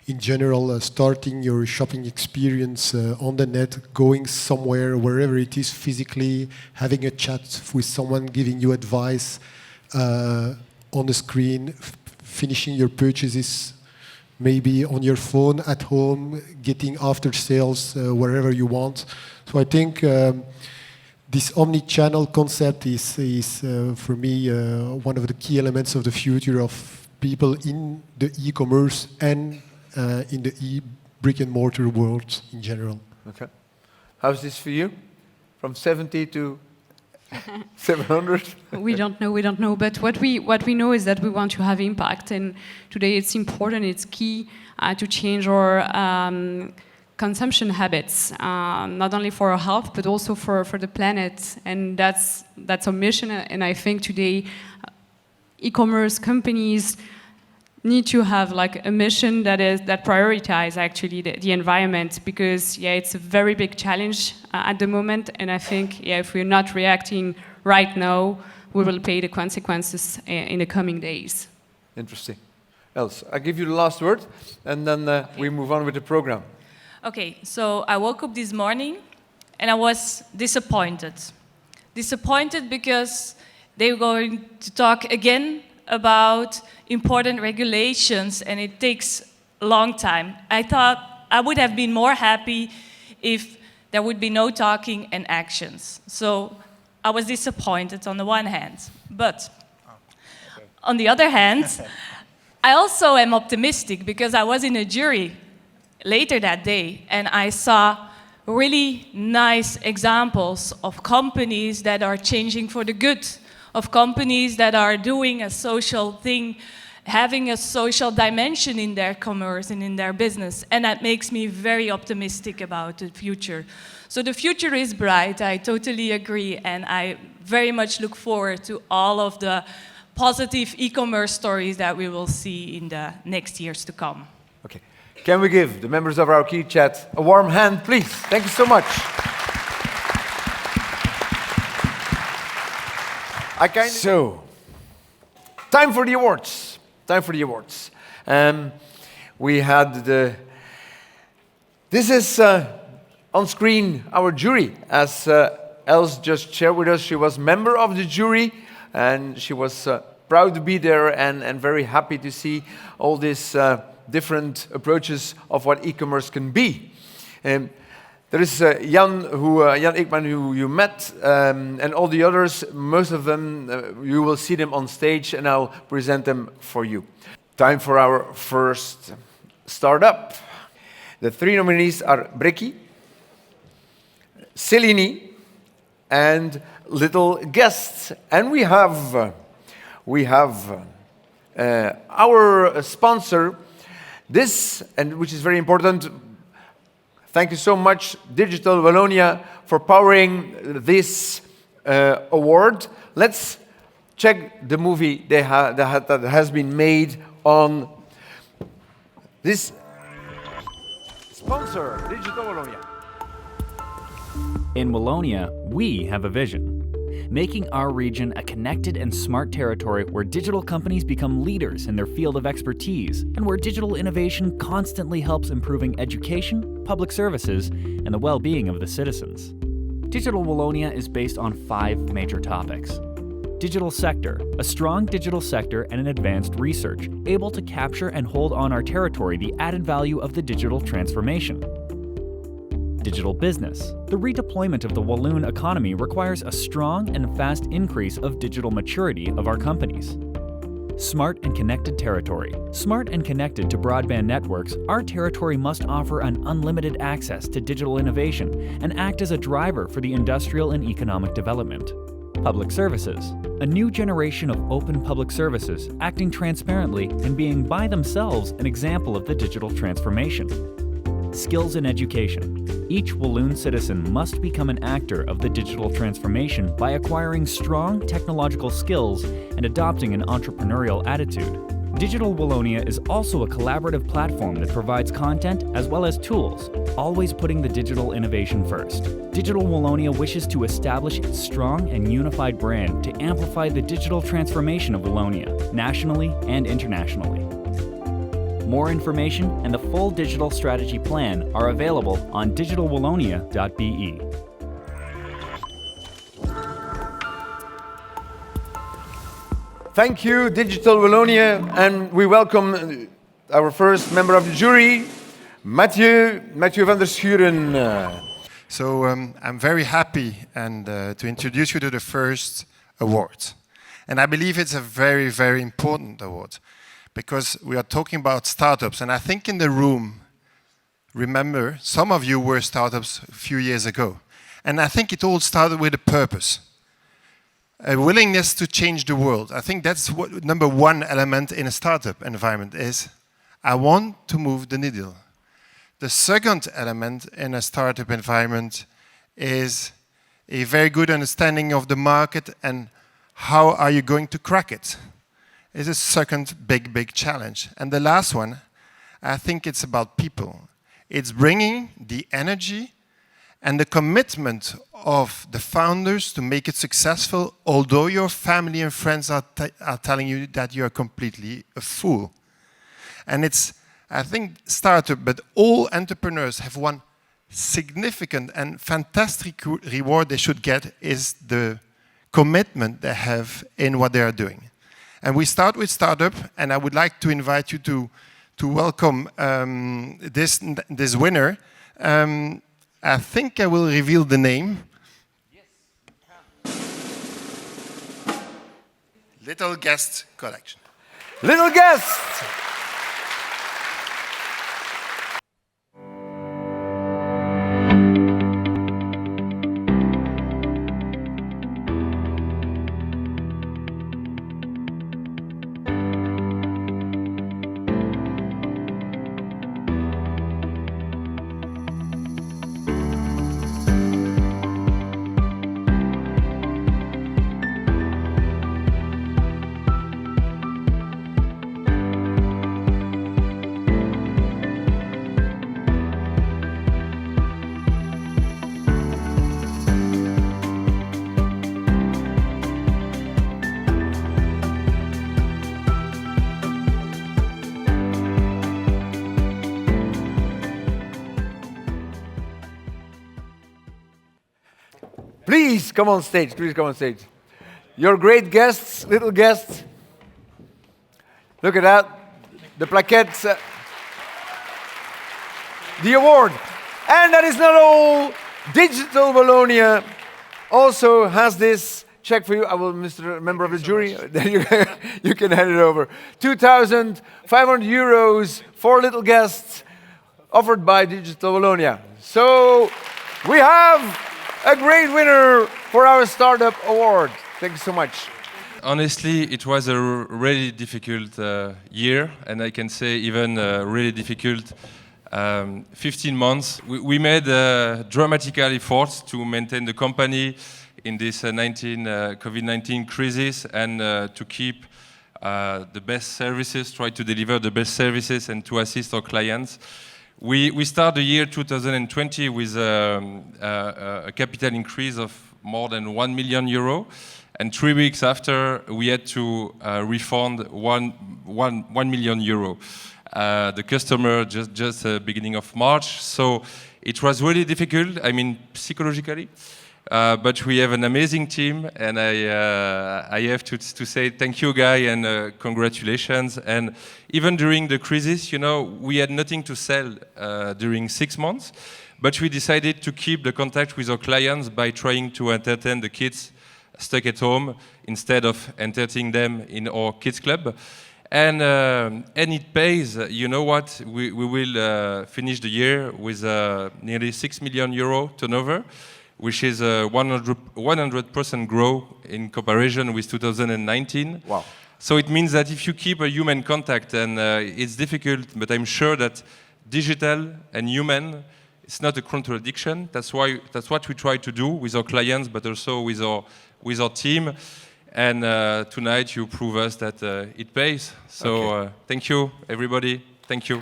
in general, starting your shopping experience on the net, going somewhere, wherever it is physically, having a chat with someone, giving you advice on the screen, finishing your purchases maybe on your phone at home, getting after sales wherever you want. So I think this omni-channel concept is for me one of the key elements of the future of people in the e-commerce and in the brick and mortar world in general. Okay. How's this for you? From 70 to 700? We don't know. But what we know is that we want to have impact, and today it's important. It's key to change our consumption habits, not only for our health but also for the planet. And that's our mission. And I think today, e-commerce companies need to have like a mission that prioritize actually the environment, because it's a very big challenge at the moment, and I think if we're not reacting right now, we will pay the consequences in the coming days. Interesting. Els, I give you the last word, and then we move on with the program. Okay, so I woke up this morning and I was disappointed. Disappointed because they were going to talk again about important regulations, and it takes a long time. I thought I would have been more happy if there would be no talking and actions. So I was disappointed on the one hand. But on the other hand, I also am optimistic because I was in a jury later that day and I saw really nice examples of companies that are changing for the good, of companies that are doing a social thing, having a social dimension in their commerce and in their business. And that makes me very optimistic about the future. So the future is bright, I totally agree, and I very much look forward to all of the positive e-commerce stories that we will see in the next years to come. Okay. Can we give the members of our key chat a warm hand, please? Thank you so much. So, time for the awards. Time for the awards. We had this is on screen our jury. As Els just shared with us, she was member of the jury, and she was proud to be there and very happy to see all these different approaches of what e-commerce can be. There is Jan Ikman, who you met, and all the others, most of them, you will see them on stage, and I'll present them for you. Time for our first startup. The three nominees are Brekkie, Cellini, and Little Guest. And we have our sponsor, this, and which is very important. Thank you so much, Digital Wallonia, for powering this award. Let's check the movie that has been made on this sponsor, Digital Wallonia. In Wallonia, we have a vision. Making our region a connected and smart territory where digital companies become leaders in their field of expertise and where digital innovation constantly helps improving education, public services, and the well-being of the citizens. Digital Wallonia is based on 5 major topics. Digital sector, a strong digital sector and an advanced research, able to capture and hold on our territory the added value of the digital transformation. Digital business. The redeployment of the Walloon economy requires a strong and fast increase of digital maturity of our companies. Smart and connected territory. Smart and connected to broadband networks, our territory must offer an unlimited access to digital innovation and act as a driver for the industrial and economic development. Public services. A new generation of open public services acting transparently and being by themselves an example of the digital transformation. Skills in education. Each Walloon citizen must become an actor of the digital transformation by acquiring strong technological skills and adopting an entrepreneurial attitude. Digital Wallonia is also a collaborative platform that provides content as well as tools, always putting the digital innovation first. Digital Wallonia wishes to establish its strong and unified brand to amplify the digital transformation of Wallonia, nationally and internationally. More information and the full digital strategy plan are available on digitalwallonia.be. Thank you, Digital Wallonia, and we welcome our first member of the jury, Mathieu van der Schuren. So I'm very happy and to introduce you to the first award. And I believe it's a very, very important award because we are talking about startups. And I think in the room, remember, some of you were startups a few years ago. And I think it all started with a purpose. A willingness to change the world. I think that's what number one element in a startup environment is. I want to move the needle. The second element in a startup environment is a very good understanding of the market and how are you going to crack it. It's a second big challenge. And the last one, I think it's about people. It's bringing the energy and the commitment of the founders to make it successful, although your family and friends are telling you that you're completely a fool. And it's, I think, startup, but all entrepreneurs have one significant and fantastic reward they should get is the commitment they have in what they are doing. And we start with startup, and I would like to invite you to welcome this winner. I think I will reveal the name. Yes. Little Guest Collection. Little Guest! Please come on stage, please come on stage. Your great guests, little guests. Look at that, the plaquettes, the award. And that is not all. Digital Wallonia also has this check for you. I will, Mr. Member of the Jury, then you can hand it over. 2,500 euros for little guests offered by Digital Wallonia. So we have a great winner for our startup award. Thank you so much. Honestly, it was a really difficult year, and I can say even really difficult 15 months. We made dramatic efforts to maintain the company in this COVID-19 crisis and to keep the best services, try to deliver the best services and to assist our clients. We start the year 2020 with a capital increase of more than 1 million euro, and 3 weeks after we had to refund 1 million euro. The customer just beginning of March, so it was really difficult. I mean, psychologically. But we have an amazing team, and I have to say thank you, Guy, and congratulations. And even during the crisis, you know, we had nothing to sell during 6 months, but we decided to keep the contact with our clients by trying to entertain the kids stuck at home instead of entertaining them in our kids club. And it pays. You know what? We will finish the year with nearly 6 million euro turnover, which is a 100% growth in comparison with 2019. Wow. So it means that if you keep a human contact, and it's difficult, but I'm sure that digital and human, it's not a contradiction. That's what we try to do with our clients, but also with our team. And tonight you prove us that it pays. So thank you, everybody. Thank you.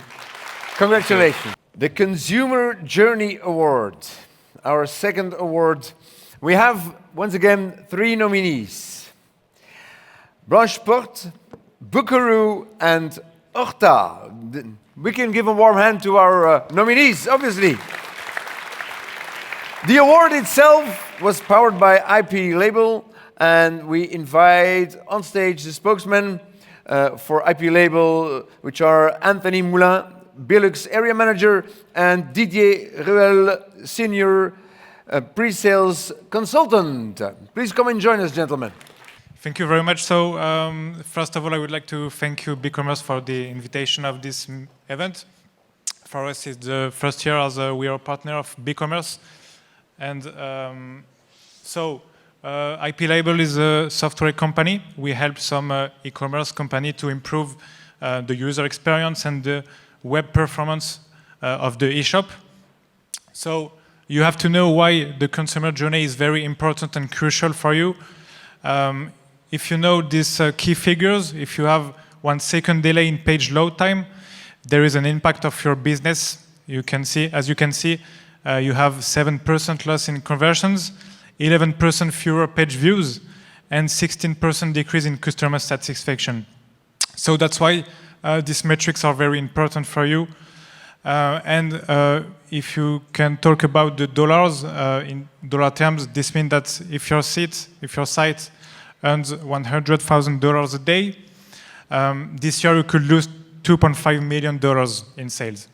Congratulations. The Consumer Journey Award, our second award. We have, once again, 3 nominees. Blancheport, Buckaroo, and Horta. We can give a warm hand to our nominees, obviously. The award itself was powered by IP Label, and we invite on stage the spokesmen for IP Label, which are Anthony Moulin, Belux Area Manager, and Didier Ruel, Senior Pre-Sales Consultant. Please come and join us, gentlemen. Thank you very much. So, first of all, I would like to thank you, BeCommerce, for the invitation of this event. For us, it's the first year as we are a partner of BeCommerce. And IP Label is a software company. We help some e-commerce company to improve the user experience and the web performance of the e-shop. So you have to know why the consumer journey is very important and crucial for you. If you know these key figures, if you have 1 second delay in page load time, there is an impact of your business. You can see, as you can see, you have 7% loss in conversions, 11% fewer page views, and 16% decrease in customer satisfaction. So that's why these metrics are very important for you. If you can talk about the dollars, in dollar terms, this means that if your site earns $100,000 a day, this year you could lose $2.5 million in sales.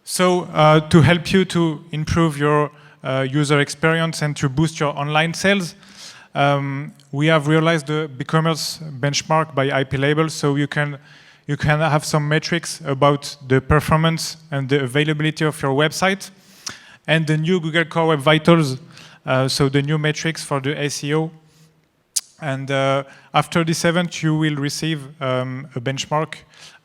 So to help you to improve your user experience and to boost your online sales, we have realized the BeCommerce benchmark by IP Label, so you can have some metrics about the performance and the availability of your website, and the new Google Core Web Vitals, so the new metrics for the SEO. And after this event, you will receive a benchmark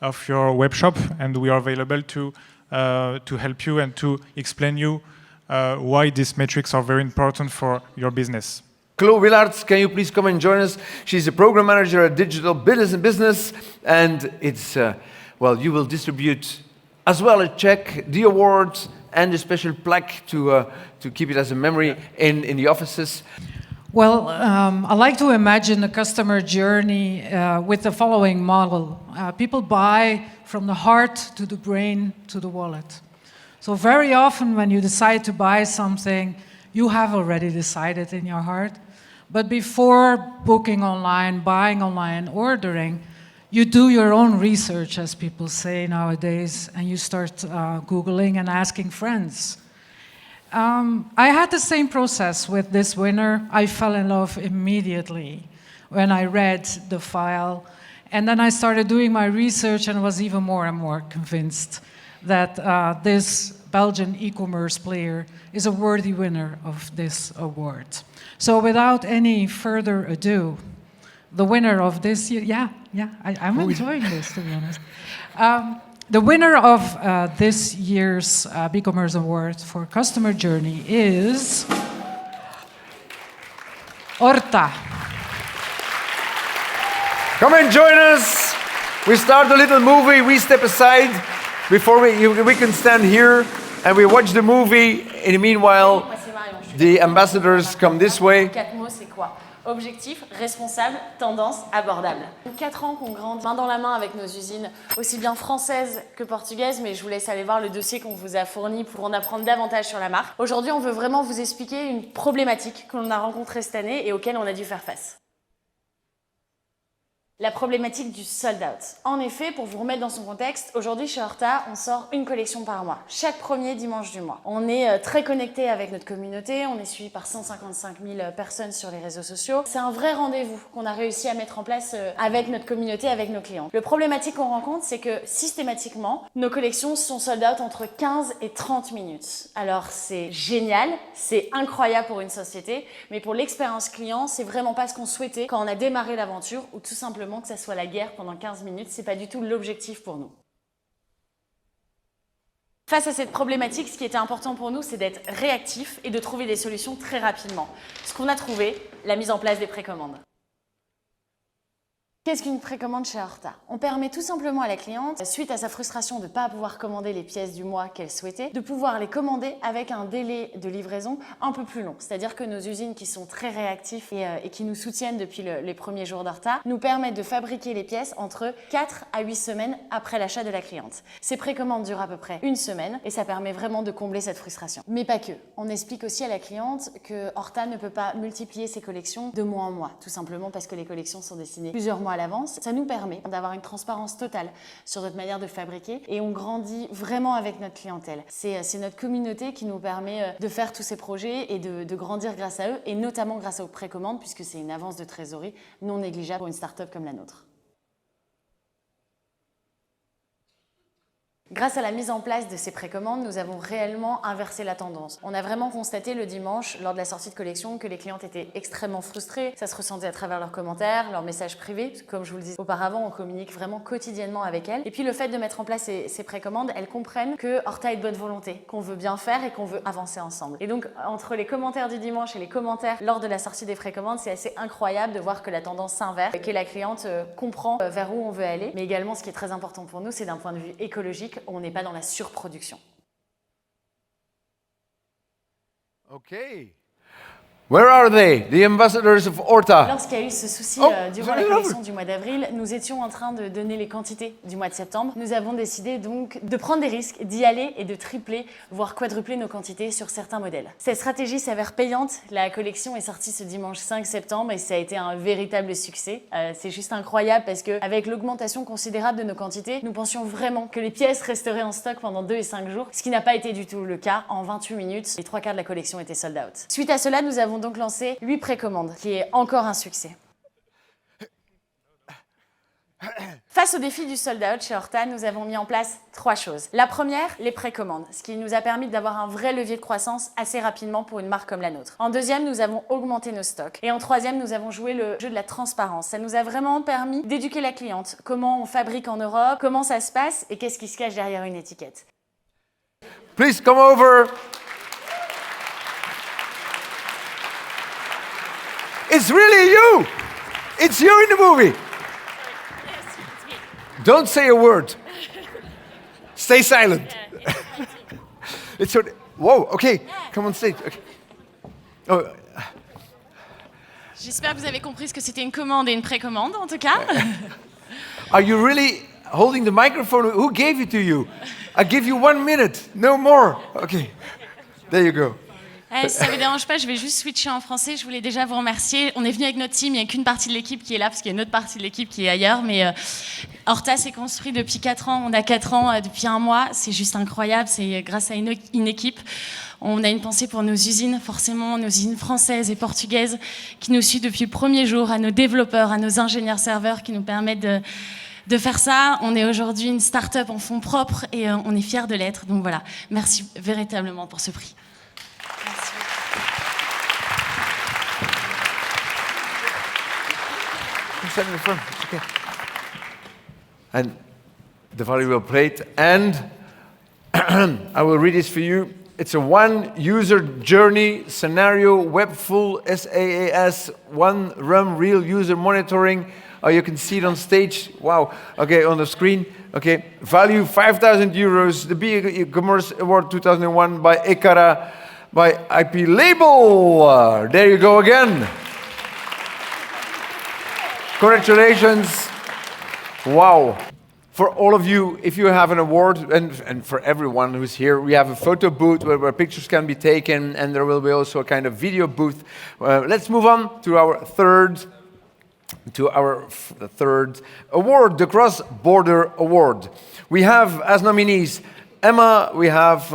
of your web shop, and we are available to help you and to explain you why these metrics are very important for your business. Chloe Willards, can you please come and join us? She's a program manager at Digital Business, and it's, well, you will distribute as well a check, the awards, and a special plaque to keep it as a memory in the offices. Well, I like to imagine a customer journey with the following model. People buy from the heart to the brain to the wallet. So very often when you decide to buy something, you have already decided in your heart. But before booking online, buying online, ordering, you do your own research, as people say nowadays, and you start Googling and asking friends. I had the same process with this winner. I fell in love immediately when I read the file. And then I started doing my research and was even more and more convinced that this Belgian e-commerce player is a worthy winner of this award. So without any further ado, the winner of this year, I'm enjoying this, to be honest. The winner of this year's BeCommerce Award for Customer Journey is Horta. Come and join us. We start a little movie. We step aside before we can stand here and we watch the movie. In the meanwhile, the ambassadors come this way. Objectif, responsable, tendance, abordable. 4 ans qu'on grandit main dans la main avec nos usines, aussi bien françaises que portugaises, mais je vous laisse aller voir le dossier qu'on vous a fourni pour en apprendre davantage sur la marque. Aujourd'hui, on veut vraiment vous expliquer une problématique que l'on a rencontrée cette année et auquel on a dû faire face. La problématique du sold out. En effet, pour vous remettre dans son contexte, aujourd'hui chez Horta, on sort une collection par mois, chaque premier dimanche du mois. On est très connecté avec notre communauté, on est suivi par 155 000 personnes sur les réseaux sociaux. C'est un vrai rendez-vous qu'on a réussi à mettre en place avec notre communauté, avec nos clients. Le problématique qu'on rencontre, c'est que systématiquement, nos collections sont sold out entre 15 et 30 minutes. Alors c'est génial, c'est incroyable pour une société, mais pour l'expérience client, c'est vraiment pas ce qu'on souhaitait quand on a démarré l'aventure, ou tout simplement que ça soit la guerre pendant 15 minutes, c'est pas du tout l'objectif pour nous. Face à cette problématique, ce qui était important pour nous, c'est d'être réactif et de trouver des solutions très rapidement. Ce qu'on a trouvé, la mise en place des précommandes. Qu'est-ce qu'une précommande chez Horta? On permet tout simplement à la cliente, suite à sa frustration de ne pas pouvoir commander les pièces du mois qu'elle souhaitait, de pouvoir les commander avec un délai de livraison un peu plus long. C'est-à-dire que nos usines qui sont très réactifs et qui nous soutiennent depuis les premiers jours d'Horta nous permettent de fabriquer les pièces entre 4 à 8 semaines après l'achat de la cliente. Ces précommandes durent à peu près une semaine et ça permet vraiment de combler cette frustration. Mais pas que. On explique aussi à la cliente que Horta ne peut pas multiplier ses collections de mois en mois, tout simplement parce que les collections sont dessinées plusieurs mois à l'avance. Ça nous permet d'avoir une transparence totale sur notre manière de fabriquer et on grandit vraiment avec notre clientèle. C'est notre communauté qui nous permet de faire tous ces projets et de grandir grâce à eux et notamment grâce aux précommandes puisque c'est une avance de trésorerie non négligeable pour une start-up comme la nôtre. Grâce à la mise en place de ces précommandes, nous avons réellement inversé la tendance. On a vraiment constaté le dimanche, lors de la sortie de collection, que les clientes étaient extrêmement frustrées. Ça se ressentait à travers leurs commentaires, leurs messages privés. Parce que, comme je vous le disais auparavant, on communique vraiment quotidiennement avec elles. Et puis le fait de mettre en place ces précommandes, elles comprennent que Horta est de bonne volonté, qu'on veut bien faire et qu'on veut avancer ensemble. Et donc, entre les commentaires du dimanche et les commentaires lors de la sortie des précommandes, c'est assez incroyable de voir que la tendance s'inverse, que la cliente comprend vers où on veut aller. Mais également, ce qui est très important pour nous, c'est d'un point de vue écologique, on n'est pas dans la surproduction. Okay. Where are they, the ambassadors of Horta? Lorsqu'il y a eu ce souci durant la collection du mois d'avril, nous étions en train de donner les quantités du mois de septembre. Nous avons décidé donc de prendre des risques, d'y aller et de tripler, voire quadrupler nos quantités sur certains modèles. Cette stratégie s'avère payante. La collection est sortie ce dimanche 5 septembre et ça a été un véritable succès. C'est juste incroyable parce qu'avec l'augmentation considérable de nos quantités, nous pensions vraiment que les pièces resteraient en stock pendant 2 et 5 jours, ce qui n'a pas été du tout le cas. En 28 minutes, les 3/4 de la collection étaient sold out. Suite à cela, nous avons donc lancé 8 précommandes, qui est encore un succès. Face au défi du sold out chez Horta, nous avons mis en place 3 choses. La première, les précommandes, ce qui nous a permis d'avoir un vrai levier de croissance assez rapidement pour une marque comme la nôtre. En deuxième, nous avons augmenté nos stocks. Et en troisième, nous avons joué le jeu de la transparence. Ça nous a vraiment permis d'éduquer la cliente. Comment on fabrique en Europe, comment ça se passe et qu'est-ce qui se cache derrière une étiquette. Please come over. It's really you! It's you in the movie! Yes, it's me. Don't say a word. Stay silent. It's so... Whoa, okay. Come on stage. Okay. Oh. J'espère que vous avez compris ce que c'était une commande et une précommande, en tout cas. Are you really holding the microphone? Who gave it to you? I give you 1 minute, no more. Okay, there you go. Si ça ne vous dérange pas, je vais juste switcher en français. Je voulais déjà vous remercier. On est venu avec notre team. Il n'y a qu'une partie de l'équipe qui est là, parce qu'il y a une autre partie de l'équipe qui est ailleurs. Mais Horta s'est construit depuis 4 ans. On a 4 ans depuis 1 mois. C'est juste incroyable. C'est grâce à une équipe. On a une pensée pour nos usines, forcément, nos usines françaises et portugaises qui nous suivent depuis le premier jour, à nos développeurs, à nos ingénieurs-serveurs qui nous permettent de faire ça. On est aujourd'hui une start-up en fonds propres et on est fiers de l'être. Donc voilà, merci véritablement pour ce prix. Okay. And the valuable plate, and I will read this for you. It's a one-user journey scenario, web full SaaS, one run real user monitoring. Oh, you can see it on stage. Wow. Okay, on the screen. Okay, value 5,000 euros. The BeCommerce Award 2001 by Ekara, by IP Label. There you go again. Congratulations. Wow. For all of you, if you have an award, and for everyone who's here, we have a photo booth where pictures can be taken, and there will be also a kind of video booth. Let's move on to our third to our third award, the Cross Border Award. We have as nominees Emma, we have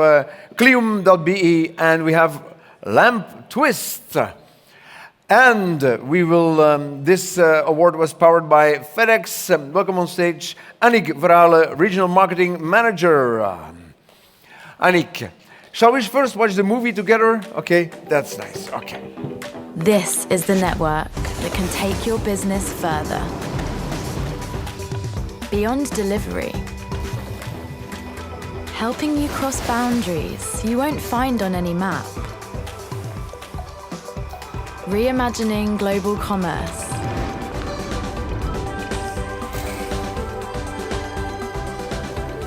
Clium.be, and we have Lamp Twist. And we will, this award was powered by FedEx. Welcome on stage, Annick Verhalen, Regional Marketing Manager. Annick, shall we first watch the movie together? Okay, that's nice, okay. This is the network that can take your business further. Beyond delivery. Helping you cross boundaries you won't find on any map. Reimagining global commerce.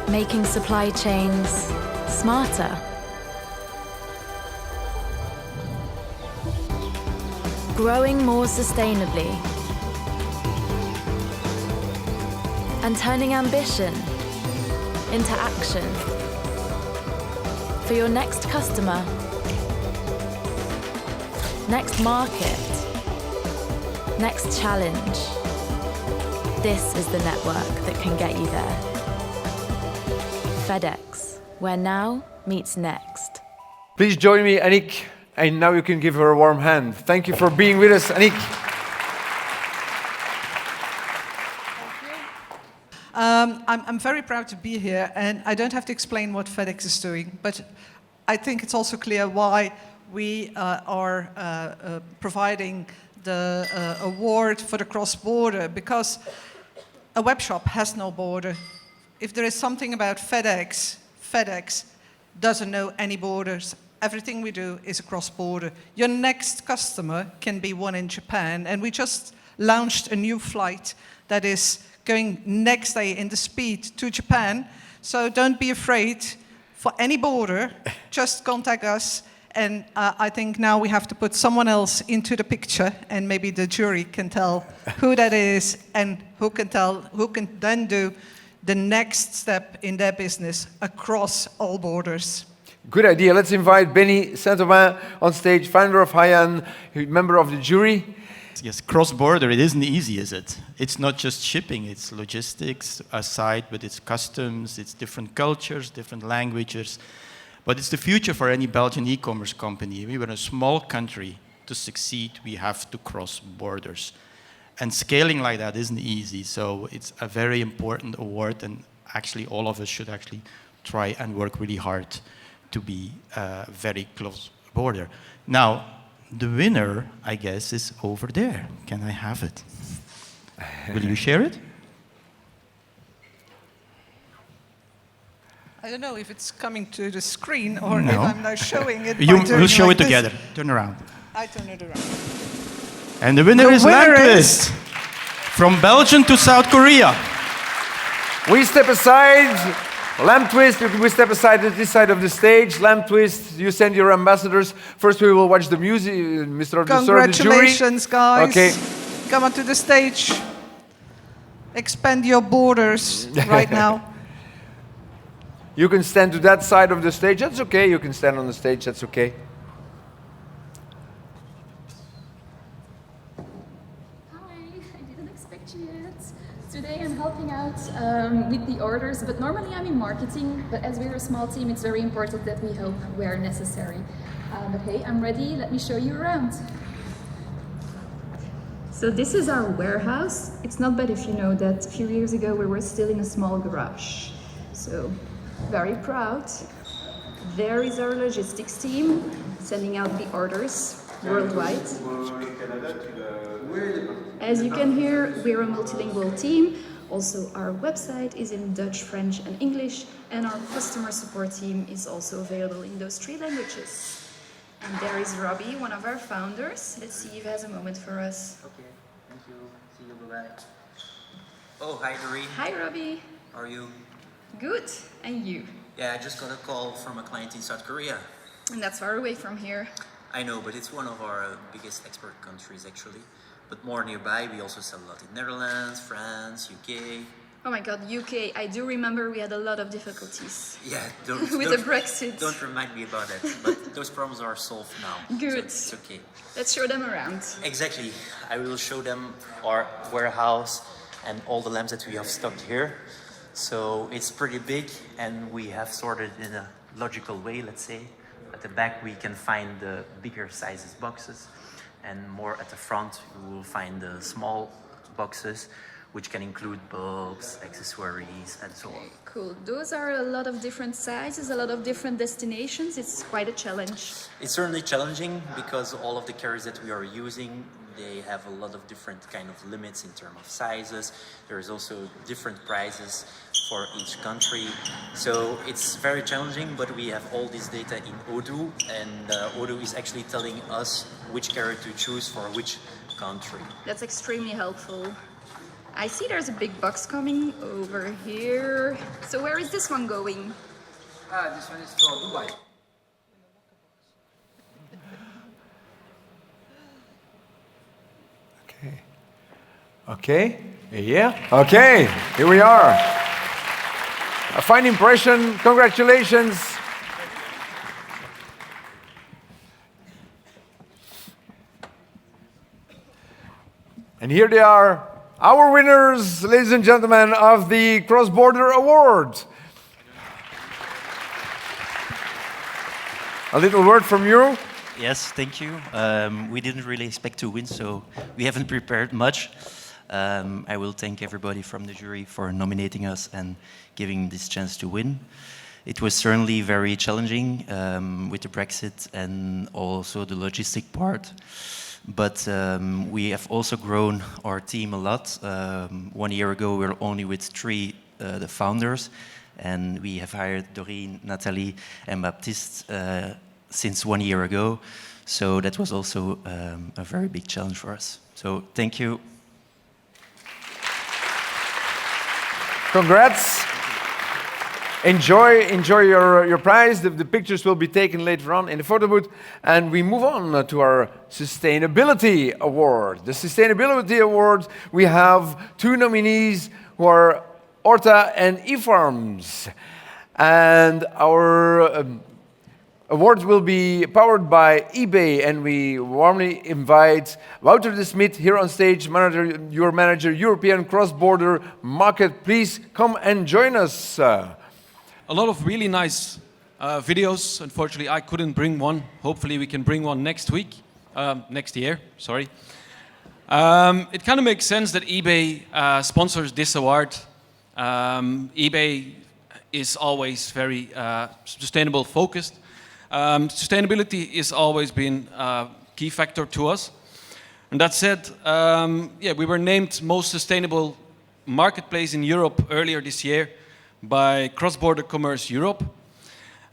Making supply chains smarter. Growing more sustainably. And turning ambition into action. For your next customer, next market, next challenge. This is the network that can get you there. FedEx, where now meets next. Please join me, Annick, and now you can give her a warm hand. Thank you for being with us, Annick. I'm very proud to be here, and I don't have to explain what FedEx is doing, but I think it's also clear why we are providing the award for the cross-border, because a web shop has no border. If there is something about FedEx, FedEx doesn't know any borders. Everything we do is cross-border. Your next customer can be one in Japan, and we just launched a new flight that is going next day in the speed to Japan. So don't be afraid for any border, just contact us. And I think now we have to put someone else into the picture, and maybe the jury can tell who that is and who can then do the next step in their business across all borders. Good idea. Let's invite Benny Saint-Aubin on stage, founder of Haiyan, member of the jury. Yes, cross-border, it isn't easy, is it? It's not just shipping, it's logistics aside, but it's customs, it's different cultures, different languages. But it's the future for any Belgian e-commerce company. We were a small country. To succeed, we have to cross borders. And scaling like that isn't easy, so it's a very important award, and actually all of us should actually try and work really hard to be very close border. Now, the winner, I guess, is over there. Can I have it? Will you share it? I don't know if it's coming to the screen or if I'm now showing it. We'll show it together. Turn around. I turn it around. And the winner is Lamp Twist. From Belgium to South Korea. We step aside. Lamp Twist, we step aside at this side of the stage. Lamp Twist, you send your ambassadors. First we will watch the music, Mr. Congratulations, guys. Okay. Come onto the stage. Expand your borders right now. You can stand to that side of the stage. That's okay. You can stand on the stage. That's okay. Hi, I didn't expect you yet. Today I'm helping out with the orders, but normally I'm in marketing. But as we're a small team, it's very important that we help where necessary. But hey, I'm ready. Let me show you around. So this is our warehouse. It's not bad if you know that a few years ago we were still in a small garage. So very proud. There is our logistics team sending out the orders worldwide. As you can hear, we're a multilingual team. Also, our website is in Dutch, French, and English, and our customer support team is also available in those 3 languages. And there is Robbie, one of our founders. Let's see if he has a moment for us. Okay, thank you. See you, bye-bye. Oh, hi, Doreen. Hi, Robbie. How are you? Good. And you? Yeah, I just got a call from a client in South Korea. And that's far away from here. I know, but it's one of our biggest export countries, actually. But more nearby, we also sell a lot in Netherlands, France, UK. Oh my God, UK, I do remember we had a lot of difficulties. Yeah, with the Brexit. Don't remind me about that, but those problems are solved now. Good. So it's okay. Let's show them around. Exactly. I will show them our warehouse and all the lamps that we have stocked here. So it's pretty big and we have sorted in a logical way, let's say. At the back we can find the bigger sizes boxes, and more at the front you will find the small boxes, which can include bulbs, accessories, and so on. Cool. Those are a lot of different sizes, a lot of different destinations. It's quite a challenge. It's certainly challenging because all of the carriers that we are using, they have a lot of different kind of limits in terms of sizes. There is also different prices for each country. So it's very challenging, but we have all this data in Odoo, and Odoo is actually telling us which carrier to choose for which country. That's extremely helpful. I see there's a big box coming over here. So where is this one going? This one is for Dubai. Okay, yeah, okay, here we are. A fine impression, congratulations. And here they are, our winners, ladies and gentlemen, of the Cross Border Award. A little word from you. Yes, thank you. We didn't really expect to win, so we haven't prepared much. I will thank everybody from the jury for nominating us and giving this chance to win. It was certainly very challenging with the Brexit and also the logistic part. But we have also grown our team a lot. 1 year ago, we were only with 3 the founders, and we have hired Doreen, Nathalie, and Baptiste since 1 year ago. So that was also a very big challenge for us. So thank you. Congrats. Enjoy your prize. The pictures will be taken later on in the photo booth. And we move on to our Sustainability Award. The Sustainability Award, we have 2 nominees who are Orta and eFarms. And our award will be powered by eBay, and we warmly invite Wouter de Smit here on stage, your manager, European Cross-Border Market. Please come and join us. A lot of really nice videos. Unfortunately, I couldn't bring one. Hopefully, we can bring one next week, next year, sorry. It kind of makes sense that eBay sponsors this award. eBay is always very sustainable focused. Sustainability has always been a key factor to us. And that said, yeah, we were named most sustainable marketplace in Europe earlier this year by Cross Border Commerce Europe.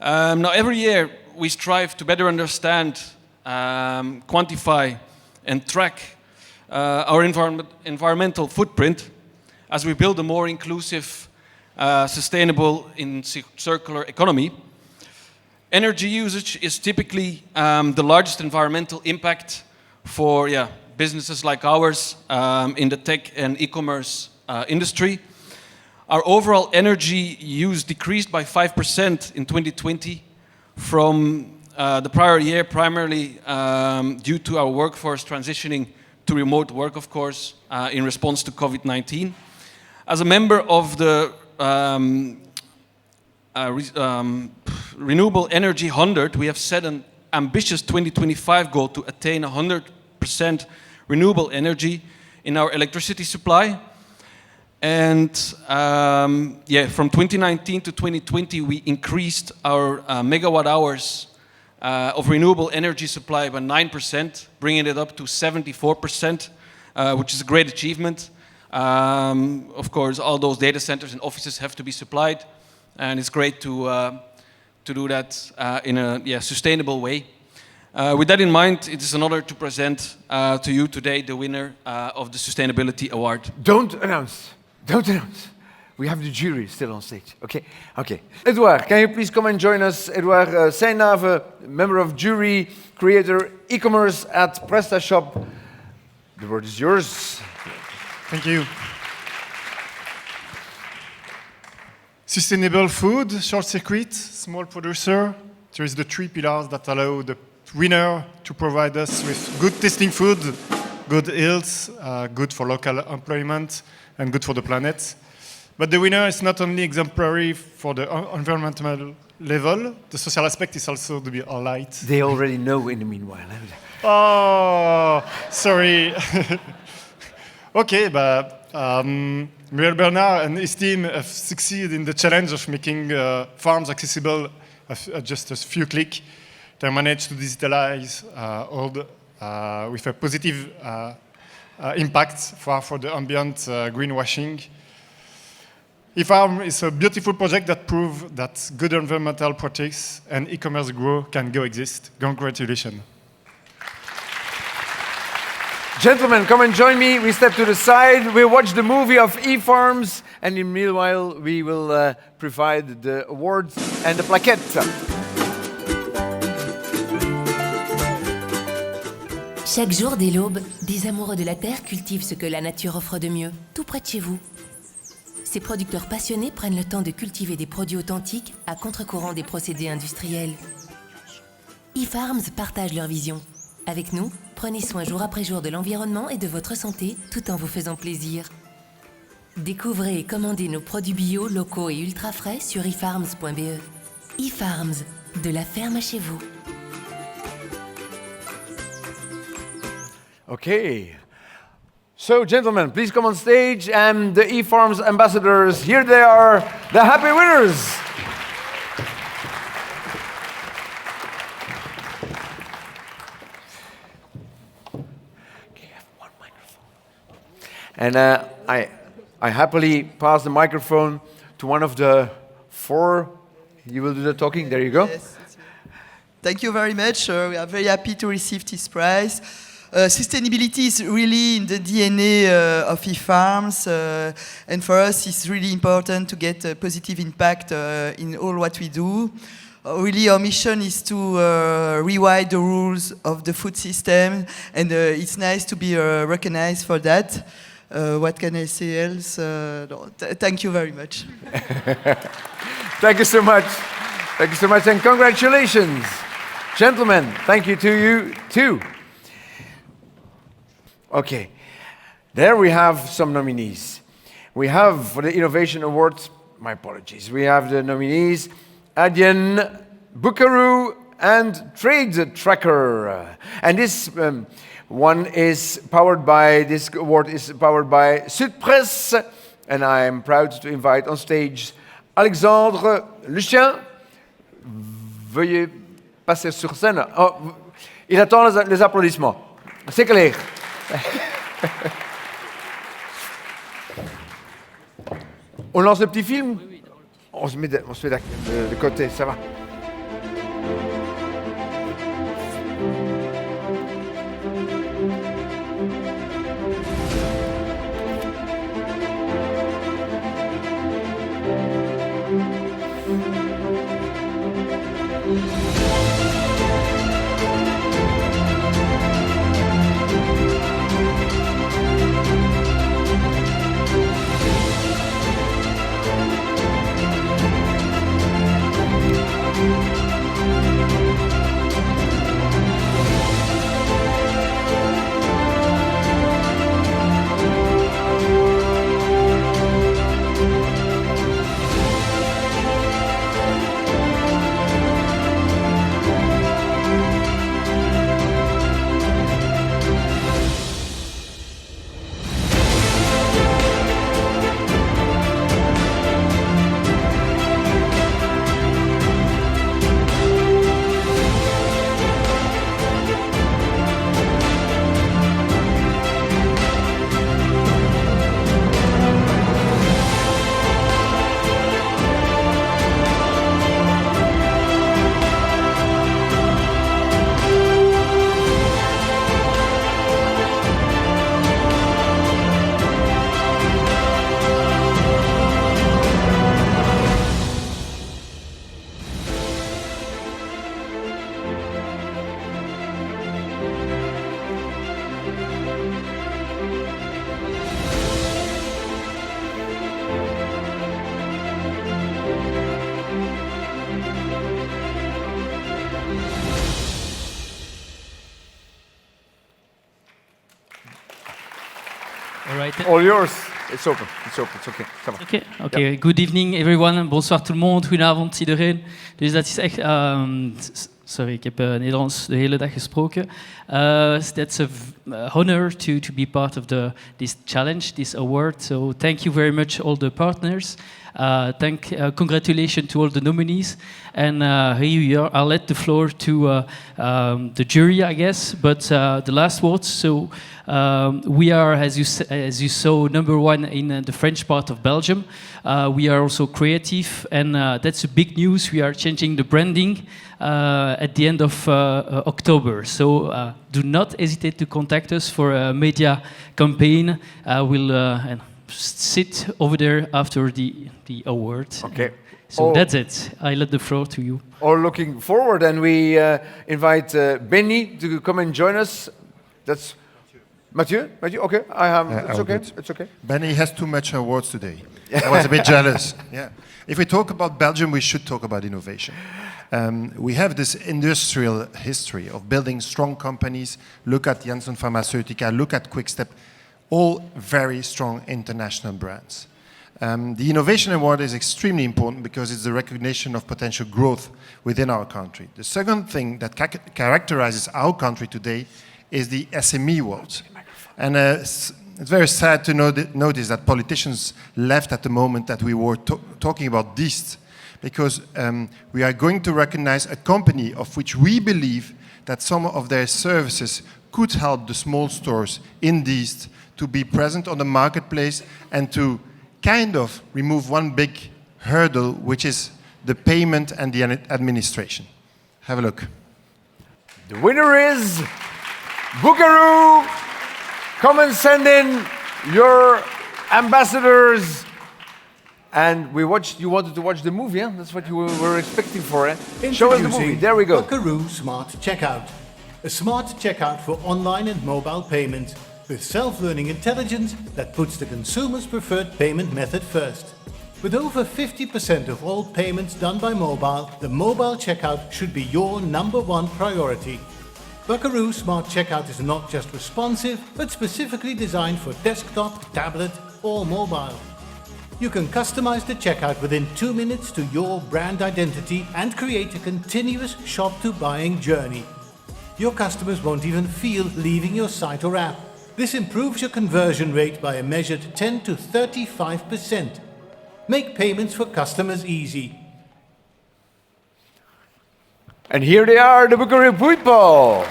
Now every year we strive to better understand, quantify and track our environmental footprint as we build a more inclusive, sustainable and circular economy. Energy usage is typically the largest environmental impact for businesses like ours in the tech and e-commerce industry. Our overall energy use decreased by 5% in 2020 from the prior year, primarily due to our workforce transitioning to remote work, of course, in response to COVID-19. As a member of the Renewable Energy 100, we have set an ambitious 2025 goal to attain 100% renewable energy in our electricity supply. And from 2019 to 2020, we increased our megawatt hours of renewable energy supply by 9%, bringing it up to 74%, which is a great achievement. Of course, all those data centers and offices have to be supplied, and it's great to do that in a sustainable way. With that in mind, it is an honor to present to you today the winner of the Sustainability Award. Don't announce. Don't announce. We have the jury still on stage. Okay, okay. Edouard, can you please come and join us? Edouard Seynave, member of jury, creator, e-commerce at PrestaShop. The word is yours. Thank you. Sustainable food, short circuit, small producer. There is the 3 pillars that allow the winner to provide us with good tasting food, good yields, good for local employment, and good for the planet. But the winner is not only exemplary for the environmental level, the social aspect is also to be highlighted. They already know in the meanwhile. Oh, sorry. Okay, but Muriel Bernard and his team have succeeded in the challenge of making farms accessible at just a few clicks. They managed to digitalize all with a positive impact for the ambient greenwashing. eFarm is a beautiful project that proves that good environmental practice and e-commerce growth can coexist. Congratulations. Gentlemen, come and join me. We step to the side. We'll watch the movie of eFarms, and in the meanwhile, we will provide the awards and the plaquettes. Chaque jour, dès l'aube, des amoureux de la terre cultivent ce que la nature offre de mieux, tout près de chez vous. Ces producteurs passionnés prennent le temps de cultiver des produits authentiques à contre-courant des procédés industriels. eFarms partagent leur vision. Avec nous, prenez soin jour après jour de l'environnement et de votre santé tout en vous faisant plaisir. Découvrez et commandez nos produits bio, locaux et ultra frais sur efarms.be. eFarms, de la ferme à chez vous. Okay. So, gentlemen, please come on stage, and the eFarms ambassadors, here they are, the happy winners. And I happily pass the microphone to one of the 4. You will do the talking. There you go. Yes. Thank you very much. We are very happy to receive this prize. Sustainability is really in the DNA of eFarms, and for us it's really important to get a positive impact in all what we do. Really our mission is to rewrite the rules of the food system, and it's nice to be recognized for that. What can I say else? No, thank you very much. Thank you so much. Thank you so much, and congratulations. Gentlemen, thank you to you too. Okay, there we have some nominees. We have, for the Innovation Awards, my apologies, we have the nominees Adyen, Buckaroo, and Trade Tracker. And this one is powered by, this award is powered by Sudpresse, and I am proud to invite on stage Alexandre Lucien. Veuillez passer sur scène. Oh, il attend les applaudissements. C'est clair. On lance le petit film? On se met de côté, ça va. All right. All yours. It's open. It's open. It's okay. Come on. Okay. Okay. Yep. Good evening, everyone. Bonsoir tout le monde. Goedenavond iedereen. Dus dat is echt. Sorry, ik heb Nederlands de hele dag gesproken. That's an honor to be part of this challenge, this award. So thank you very much, all the partners. Congratulations to all the nominees. And here we are. I'll let the floor to the jury, I guess. But the last words. So we are, as you saw, #1 in the French part of Belgium. We are also creative, and that's a big news. We are changing the branding at the end of October. So do not hesitate to contact us for a media campaign. We'll sit over there after the award. Okay. So that's it. I let the floor to you. All looking forward, and we invite Benny to come and join us. That's Mathieu. Mathieu, okay. It's okay. Good. It's okay. Benny has too much awards today. I was a bit jealous. Yeah. If we talk about Belgium, we should talk about innovation. We have this industrial history of building strong companies. Look at Janssen Pharmaceutica, look at Quickstep, all very strong international brands. The Innovation Award is extremely important because it's the recognition of potential growth within our country. The second thing that characterizes our country today is the SME world. And it's very sad to notice that politicians left at the moment that we were talking about this, because we are going to recognize a company of which we believe that some of their services could help the small stores in Diest to be present on the marketplace and to kind of remove one big hurdle, which is the payment and the administration. Have a look. The winner is Buckaroo. Come and send in your ambassadors. And you wanted to watch the movie, yeah? That's what you were expecting for, eh? Show us the movie. There we go. Buckaroo Smart Checkout. A smart checkout for online and mobile payment with self-learning intelligence that puts the consumer's preferred payment method first. With over 50% of all payments done by mobile, the mobile checkout should be your #1 priority. Buckaroo Smart Checkout is not just responsive, but specifically designed for desktop, tablet, or mobile. You can customize the checkout within 2 minutes to your brand identity and create a continuous shop-to-buying journey. Your customers won't even feel leaving your site or app. This improves your conversion rate by a measured 10 to 35%. Make payments for customers easy. And here they are, the Buckaroo people.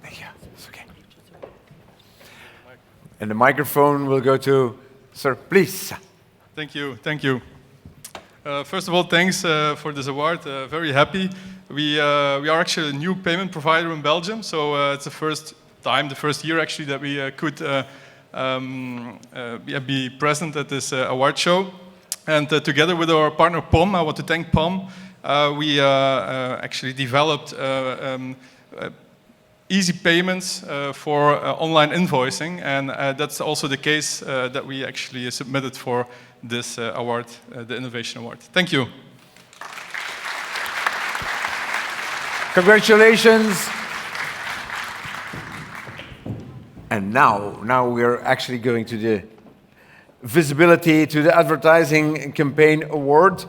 Thank you. It's okay. And the microphone will go to Sir, please. Thank you. Thank you. First of all, thanks for this award. Very happy. We are actually a new payment provider in Belgium, so it's the first year actually that we could be present at this award show. And together with our partner POM, I want to thank POM, we actually developed easy payments for online invoicing, and that's also the case that we actually submitted for this award, the Innovation Award. Thank you. Congratulations. And now we're actually going to the visibility, to the advertising campaign award.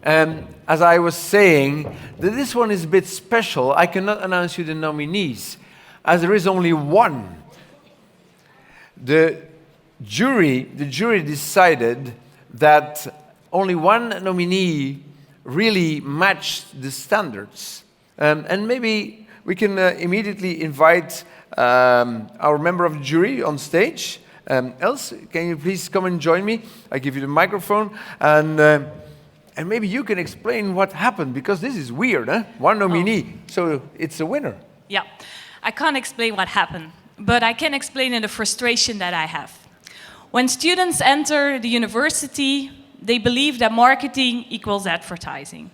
As I was saying, this one is a bit special. I cannot announce you the nominees, as there is only one. The jury decided that only one nominee really matched the standards. And maybe we can immediately invite our member of the jury on stage. Els, can you please come and join me? I give you the microphone, and maybe you can explain what happened, because this is weird, huh? One nominee, so it's a winner. Yeah, I can't explain what happened, but I can explain the frustration that I have. When students enter the university, they believe that marketing equals advertising.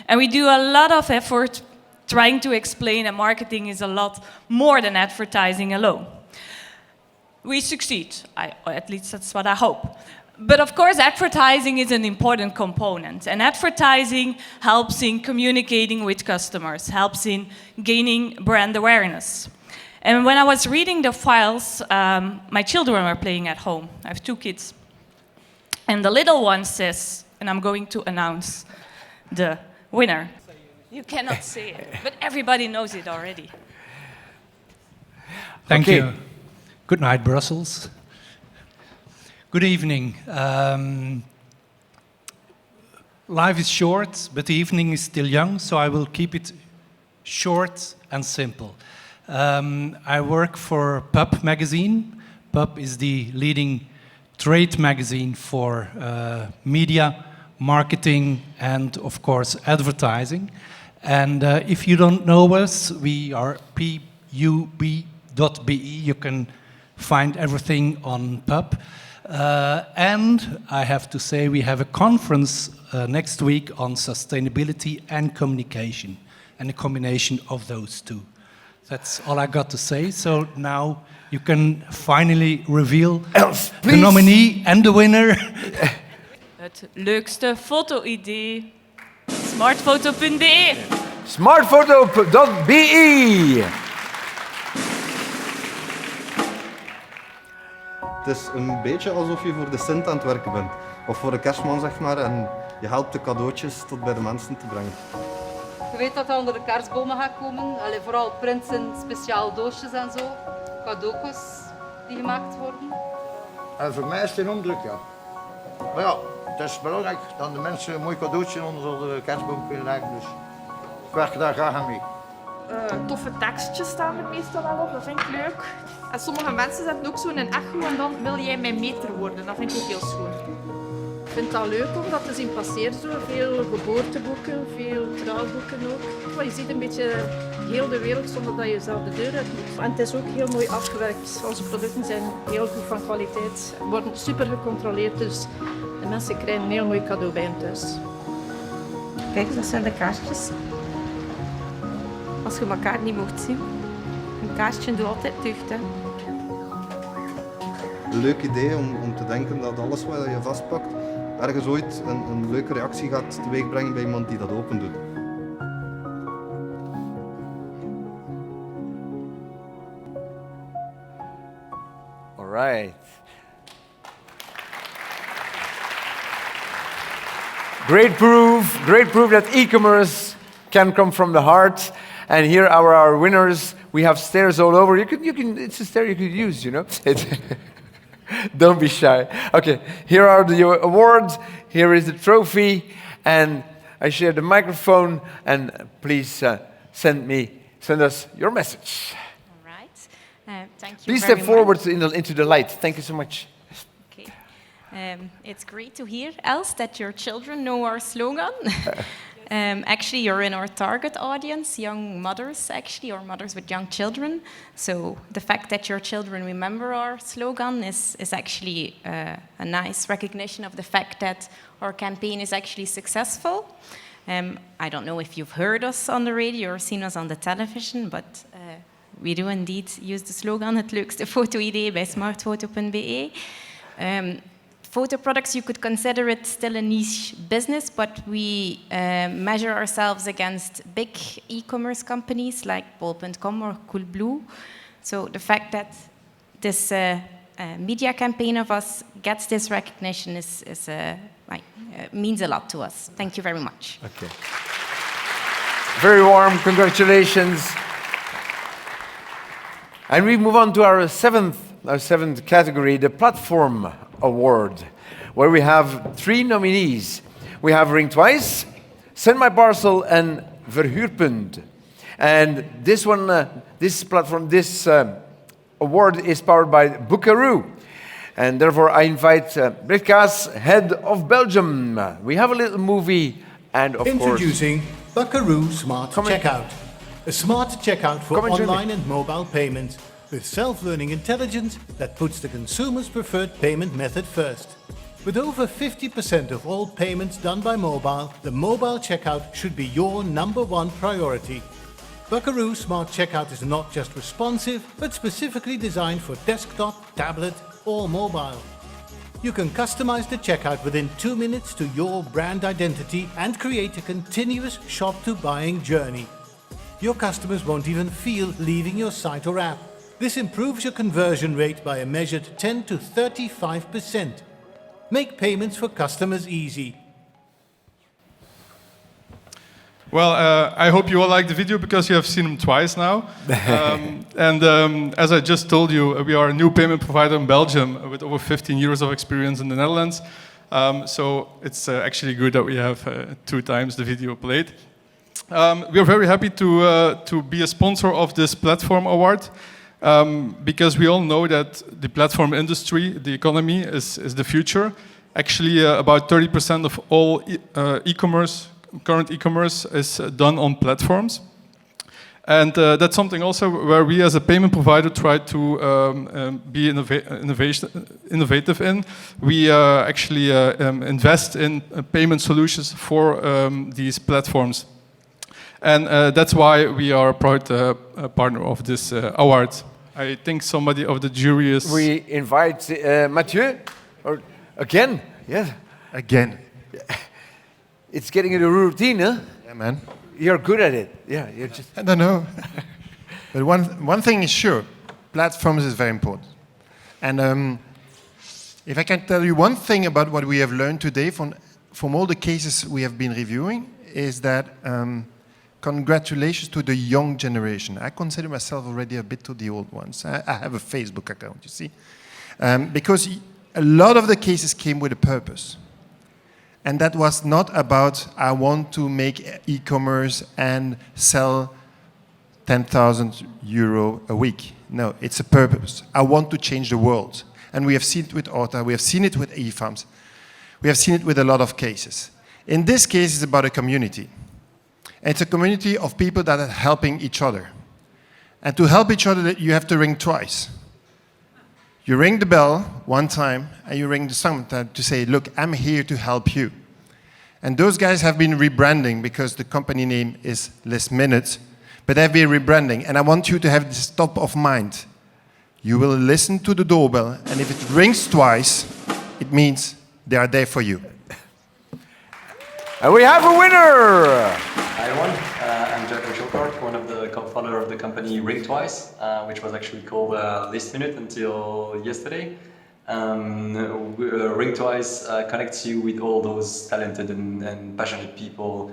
And we do a lot of effort trying to explain that marketing is a lot more than advertising alone. We succeed, at least that's what I hope. But of course, advertising is an important component, and advertising helps in communicating with customers, helps in gaining brand awareness. And when I was reading the files, my children were playing at home. I have 2 kids. And the little one says, and I'm going to announce the winner. You cannot say it, but everybody knows it already. Thank you. Good night, Brussels. Good evening. Life is short, but the evening is still young, so I will keep it short and simple. I work for Pub magazine. Pub is the leading trade magazine for media, marketing, and of course advertising. And if you don't know us, we are pub.be. You can find everything on Pub. And I have to say we have a conference next week on sustainability and communication, and a combination of those two. That's all I got to say. So now you can finally reveal the nominee and the winner. Het leukste foto-idee. Smartfoto.be. Smartfoto.be. Het is een beetje alsof je voor de Sint aan het werken bent. Of voor de kerstman, zeg maar. En je helpt de cadeautjes tot bij de mensen te brengen. Je weet dat dat onder de kerstbomen gaat komen. Allee, vooral prints in speciaal doosjes en zo. Cadeautjes die gemaakt worden. En voor mij is het enorm druk, ja. Maar ja, het is belangrijk dat de mensen een mooi cadeautje onder de kerstboom kunnen leggen. Dus ik werk daar graag aan mee. Toffe tekstjes staan er meestal wel op, dat vind ik leuk. En sommige mensen zetten ook zo'n echo en dan wil jij mijn meter worden. Dat vind ik ook heel schoon. Ik vind dat leuk om dat te zien passeren, zo. Veel geboorteboeken, veel trouwboeken ook. Maar je ziet een beetje heel de wereld zonder dat je zelf de deur uit moet. En het is ook heel mooi afgewerkt. Onze producten zijn heel goed van kwaliteit. Worden super gecontroleerd, dus de mensen krijgen een heel mooi cadeau bij hun thuis. Kijk, dat zijn de kaarsjes. Als je elkaar niet mocht zien. Een kaarsje doet altijd deugd, hè. Een leuk idee om te denken dat alles wat je vastpakt ergens ooit een leuke reactie gaat teweegbrengen bij iemand die dat open doet. All right. Great proof that e-commerce can come from the heart. And here are our winners. We have stairs all over. You can. It's a stair you could use, you know. Don't be shy. Okay, here are the awards. Here is the trophy, and I share the microphone. And please send us your message. All right. Thank you. Please step forward into the light. Thank you so much. Okay. It's great to hear, Els, that your children know our slogan. Actually, you're in our target audience, young mothers, actually, or mothers with young children. So the fact that your children remember our slogan is actually a nice recognition of the fact that our campaign is actually successful. I don't know if you've heard us on the radio or seen us on the television, but we do indeed use the slogan, het leukste foto-idee bij smartfoto.be. Photo products, you could consider it still a niche business, but we measure ourselves against big e-commerce companies like bol.com or Coolblue. So the fact that this media campaign of us gets this recognition means a lot to us. Thank you very much. Okay. Very warm congratulations. And we move on to our seventh category, the Platform Award, where we have 3 nominees. We have Ring Twice, Send My Parcel, and Verhuurpunt. And this one, this award is powered by Buckaroo. And therefore I invite Britt Kaas, head of Belgium. We have a little movie and of Introducing Buckaroo Smart Checkout. A smart checkout for online and mobile payment with self-learning intelligence that puts the consumer's preferred payment method first. With over 50% of all payments done by mobile, the mobile checkout should be your #1 priority. Buckaroo Smart Checkout is not just responsive, but specifically designed for desktop, tablet or mobile. You can customize the checkout within 2 minutes to your brand identity and create a continuous shop-to-buying journey. Your customers won't even feel leaving your site or app. This improves your conversion rate by a measured 10 to 35%. Make payments for customers easy. Well, I hope you all like the video because you have seen them twice now. As I just told you, we are a new payment provider in Belgium with over 15 years of experience in the Netherlands. So it's actually good that we have 2 times the video played. We are very happy to be a sponsor of this platform award because we all know that the platform industry, the economy, is the future. Actually, about 30% of all e-commerce, current e-commerce, is done on platforms. And that's something also where we as a payment provider try to be innovative in. We actually invest in payment solutions for these platforms. And that's why we are a proud partner of this award. I think somebody of the jury is... We invite Mathieu, or again, yes. Again. It's getting into a routine, huh? Yeah, man. You're good at it. Yeah, you're just... I don't know. But one thing is sure, platforms is very important. And if I can tell you one thing about what we have learned today from all the cases we have been reviewing, is that congratulations to the young generation. I consider myself already a bit to the old ones. I have a Facebook account, you see. Because a lot of the cases came with a purpose. And that was not about, I want to make e-commerce and sell 10,000 euro a week. No, it's a purpose. I want to change the world. And we have seen it with Orta, we have seen it with e-farms. We have seen it with a lot of cases. In this case, it's about a community. And it's a community of people that are helping each other. And to help each other, you have to ring twice. You ring the bell one time, and you ring the second time to say, look, I'm here to help you. And those guys have been rebranding because the company name is Less Minutes, but they've been rebranding. And I want you to have this top of mind. You will listen to the doorbell, and if it rings twice, it means they are there for you. And we have a winner! Hi everyone, I'm Jack Schulkart, one of the co-founder of the company Ring Twice, which was actually called List Minute until yesterday. Ring Twice connects you with all those talented and passionate people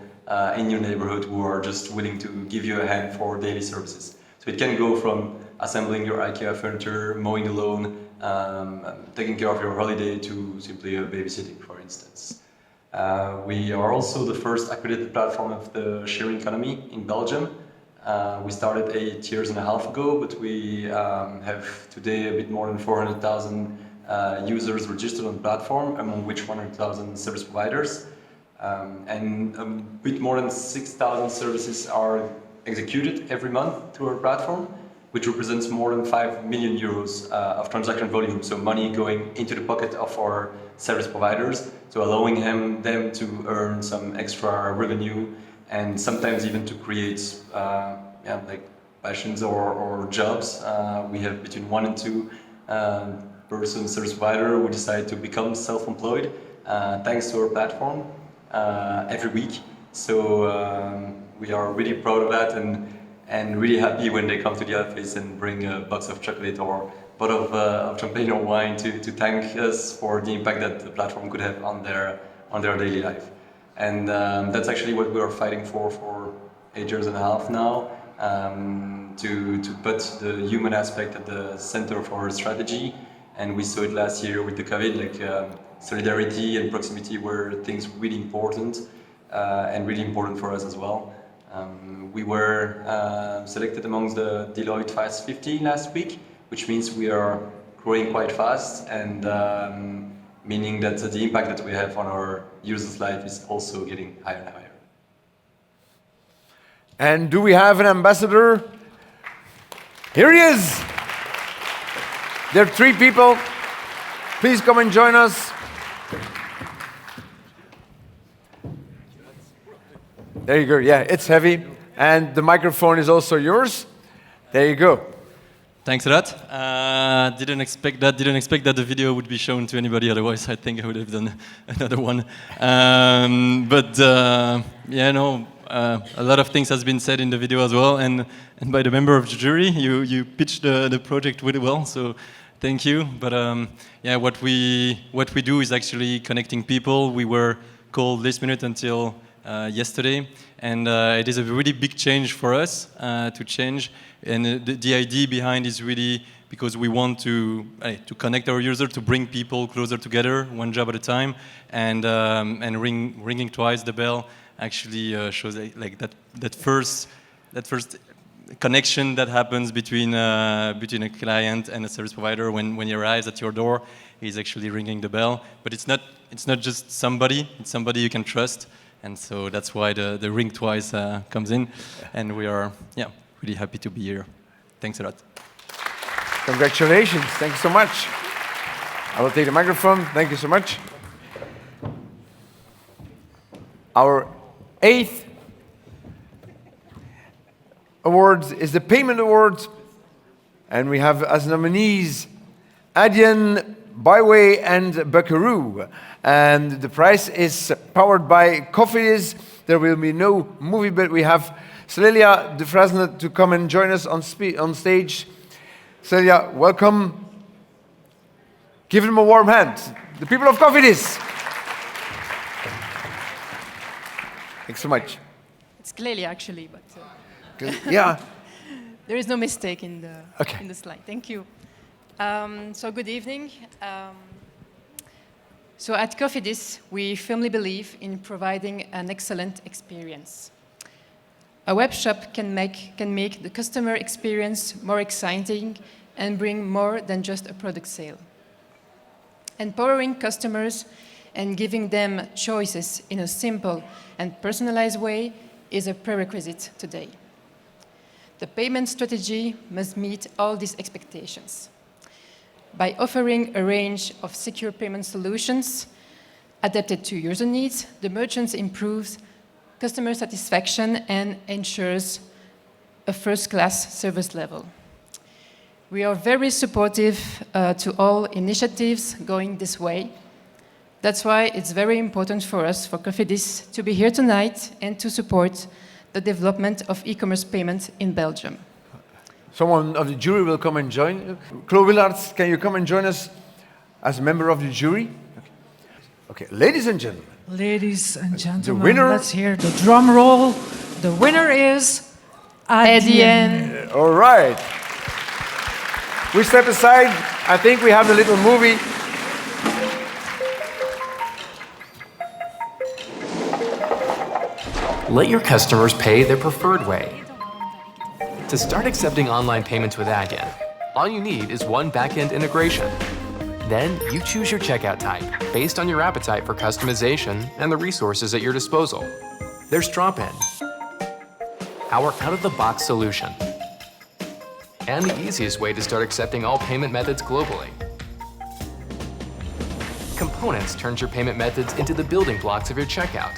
in your neighborhood who are just willing to give you a hand for daily services. So it can go from assembling your IKEA furniture, mowing the lawn, taking care of your holiday, to simply babysitting, for instance. We are also the first accredited platform of the sharing economy in Belgium. We started 8 years and a half ago, but we have today a bit more than 400,000 users registered on the platform, among which 100,000 service providers. And a bit more than 6,000 services are executed every month through our platform, which represents more than 5 million euros of transaction volume, so money going into the pocket of our service providers, so allowing them to earn some extra revenue and sometimes even to create like passions or jobs. We have between 1 and 2 person service provider who decide to become self-employed thanks to our platform every week. So we are really proud of that and really happy when they come to the office and bring a box of chocolate or a bottle of champagne or wine to thank us for the impact that the platform could have on their daily life. And that's actually what we are fighting for 8 years and a half now, to put the human aspect at the center of our strategy. And we saw it last year with the COVID, like solidarity and proximity were things really important and really important for us as well. We were selected amongst the Deloitte Fast 50 last week, which means we are growing quite fast, and meaning that the impact that we have on our users' life is also getting higher and higher. And do we have an ambassador? Here he is! There are 3 people. Please come and join us. There you go. Yeah, it's heavy. And the microphone is also yours. There you go. Thanks a lot. Didn't expect that. Didn't expect that the video would be shown to anybody. Otherwise, I think I would have done another one. Yeah, no. A lot of things has been said in the video as well, and by the member of the jury, you pitched the project really well. So thank you. But yeah, what we do is actually connecting people. We were called this minute until yesterday, and it is a really big change for us to change. And the idea behind is really because we want to connect our users, to bring people closer together, one job at a time, and ringing twice the bell actually shows like that first connection that happens between a client and a service provider when he arrives at your door. He's actually ringing the bell, but it's not just somebody; it's somebody you can trust, and so that's why the ring twice comes in, and we are really happy to be here. Thanks a lot. Congratulations! Thank you so much. I will take the microphone. Thank you so much. Our 8th awards is the Payment Awards, and we have as nominees Adyen, Byway, and Buckaroo. And the prize is powered by Cofidis. There will be no movie, but we have Cecilia de Frasne to come and join us on stage. Cecilia, welcome. Give them a warm hand. The people of Cofidis. Thanks so much. It's Clelia, actually, but yeah. There is no mistake in the slide. Thank you. So good evening. So at Cofidis, we firmly believe in providing an excellent experience. A web shop can make the customer experience more exciting and bring more than just a product sale. Empowering customers and giving them choices in a simple and personalized way is a prerequisite today. The payment strategy must meet all these expectations. By offering a range of secure payment solutions adapted to user needs, the merchant improves customer satisfaction and ensures a first-class service level. We are very supportive to all initiatives going this way. That's why it's very important for us, for Cofidis, to be here tonight and to support the development of e-commerce payment in Belgium. Someone of the jury will come and join. Chloe Willards, can you come and join us as a member of the jury? Okay, ladies and gentlemen. Ladies and gentlemen, the winner, let's hear the drum roll. The winner is Adyen. All right. We step aside. I think we have the little movie. Let your customers pay their preferred way. To start accepting online payments with Adyen, all you need is one back-end integration. Then you choose your checkout type based on your appetite for customization and the resources at your disposal. There's Drop-In, our out-of-the-box solution, and the easiest way to start accepting all payment methods globally. Components turns your payment methods into the building blocks of your checkout,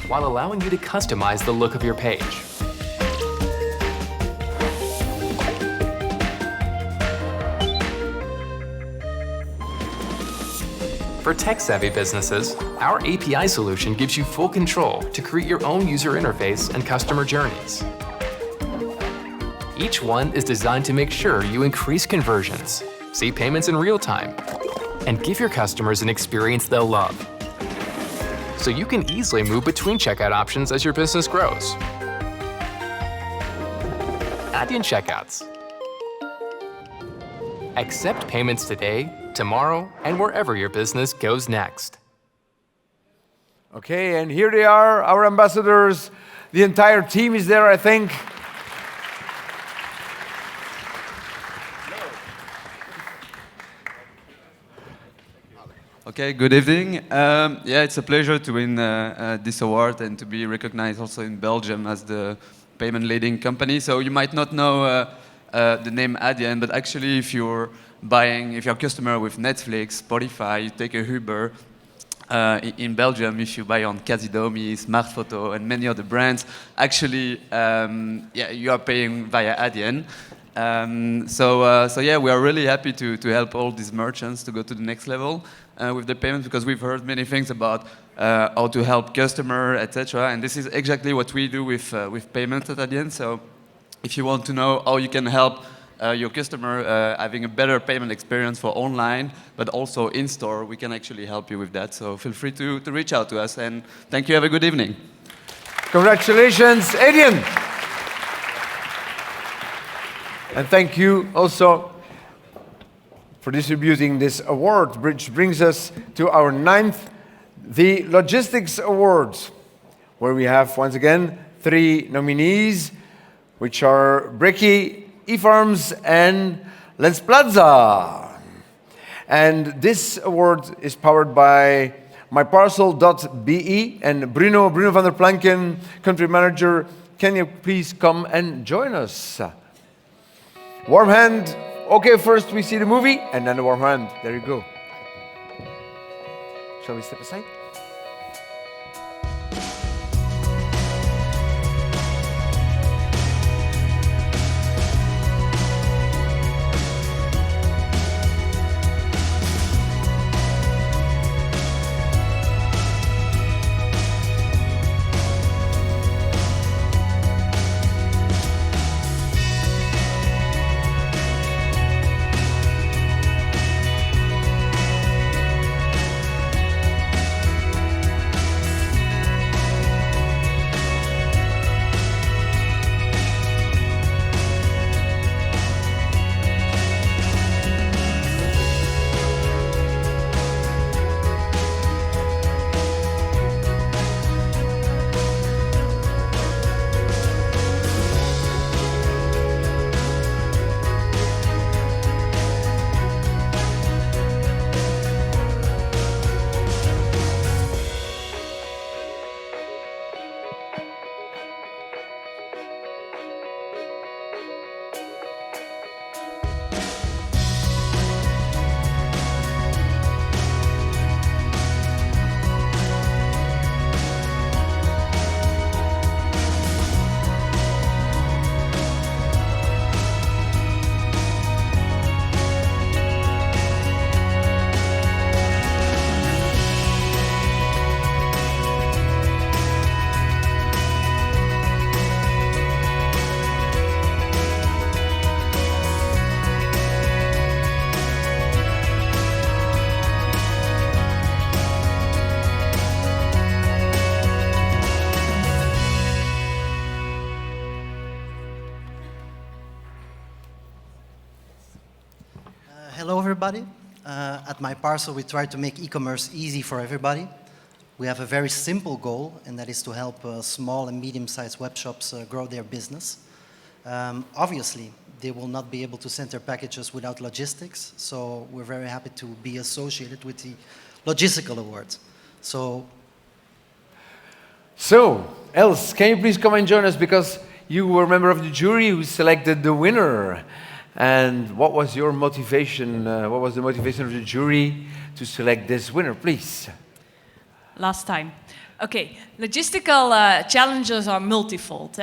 while allowing you to customize the look of your page. For tech-savvy businesses, our API solution gives you full control to create your own user interface and customer journeys. Each one is designed to make sure you increase conversions, see payments in real time, and give your customers an experience they'll love. So you can easily move between checkout options as your business grows. Adyen Checkouts. Accept payments today, tomorrow, and wherever your business goes next. Okay, and here they are, our ambassadors. The entire team is there, I think. Okay, good evening. Yeah, it's a pleasure to win this award and to be recognized also in Belgium as the payment leading company. So you might not know the name Adyen, but actually if you're a customer with Netflix, Spotify, you take a Uber, in Belgium, if you buy on Casidomi, Smartphoto, and many other brands, actually, yeah, you are paying via Adyen. So yeah, we are really happy to help all these merchants to go to the next level with the payment, because we've heard many things about how to help customer, etc. And this is exactly what we do with payment at Adyen. So if you want to know how you can help your customer having a better payment experience for online, but also in store, we can actually help you with that. So feel free to reach out to us, and thank you. Have a good evening. Congratulations, Adyen. And thank you also for distributing this award, which brings us to our 9th, the Logistics Awards, where we have, once again, 3 nominees, which are Brecky, eFarms, and Lens Plaza. And this award is powered by myparcel.be, and Bruno van der Planken, country manager. Can you please come and join us? Warm hand. Okay, first we see the movie, and then the warm hand. There you go. Shall we step aside? Hello, everybody. At My Parcel, we try to make e-commerce easy for everybody. We have a very simple goal, and that is to help small and medium-sized web shops grow their business. Obviously, they will not be able to send their packages without logistics, so we're very happy to be associated with the Logistical Awards. So, Els, can you please come and join us, because you were a member of the jury who selected the winner. And what was your motivation? What was the motivation of the jury to select this winner, please? Last time. Okay, logistical challenges are multifold.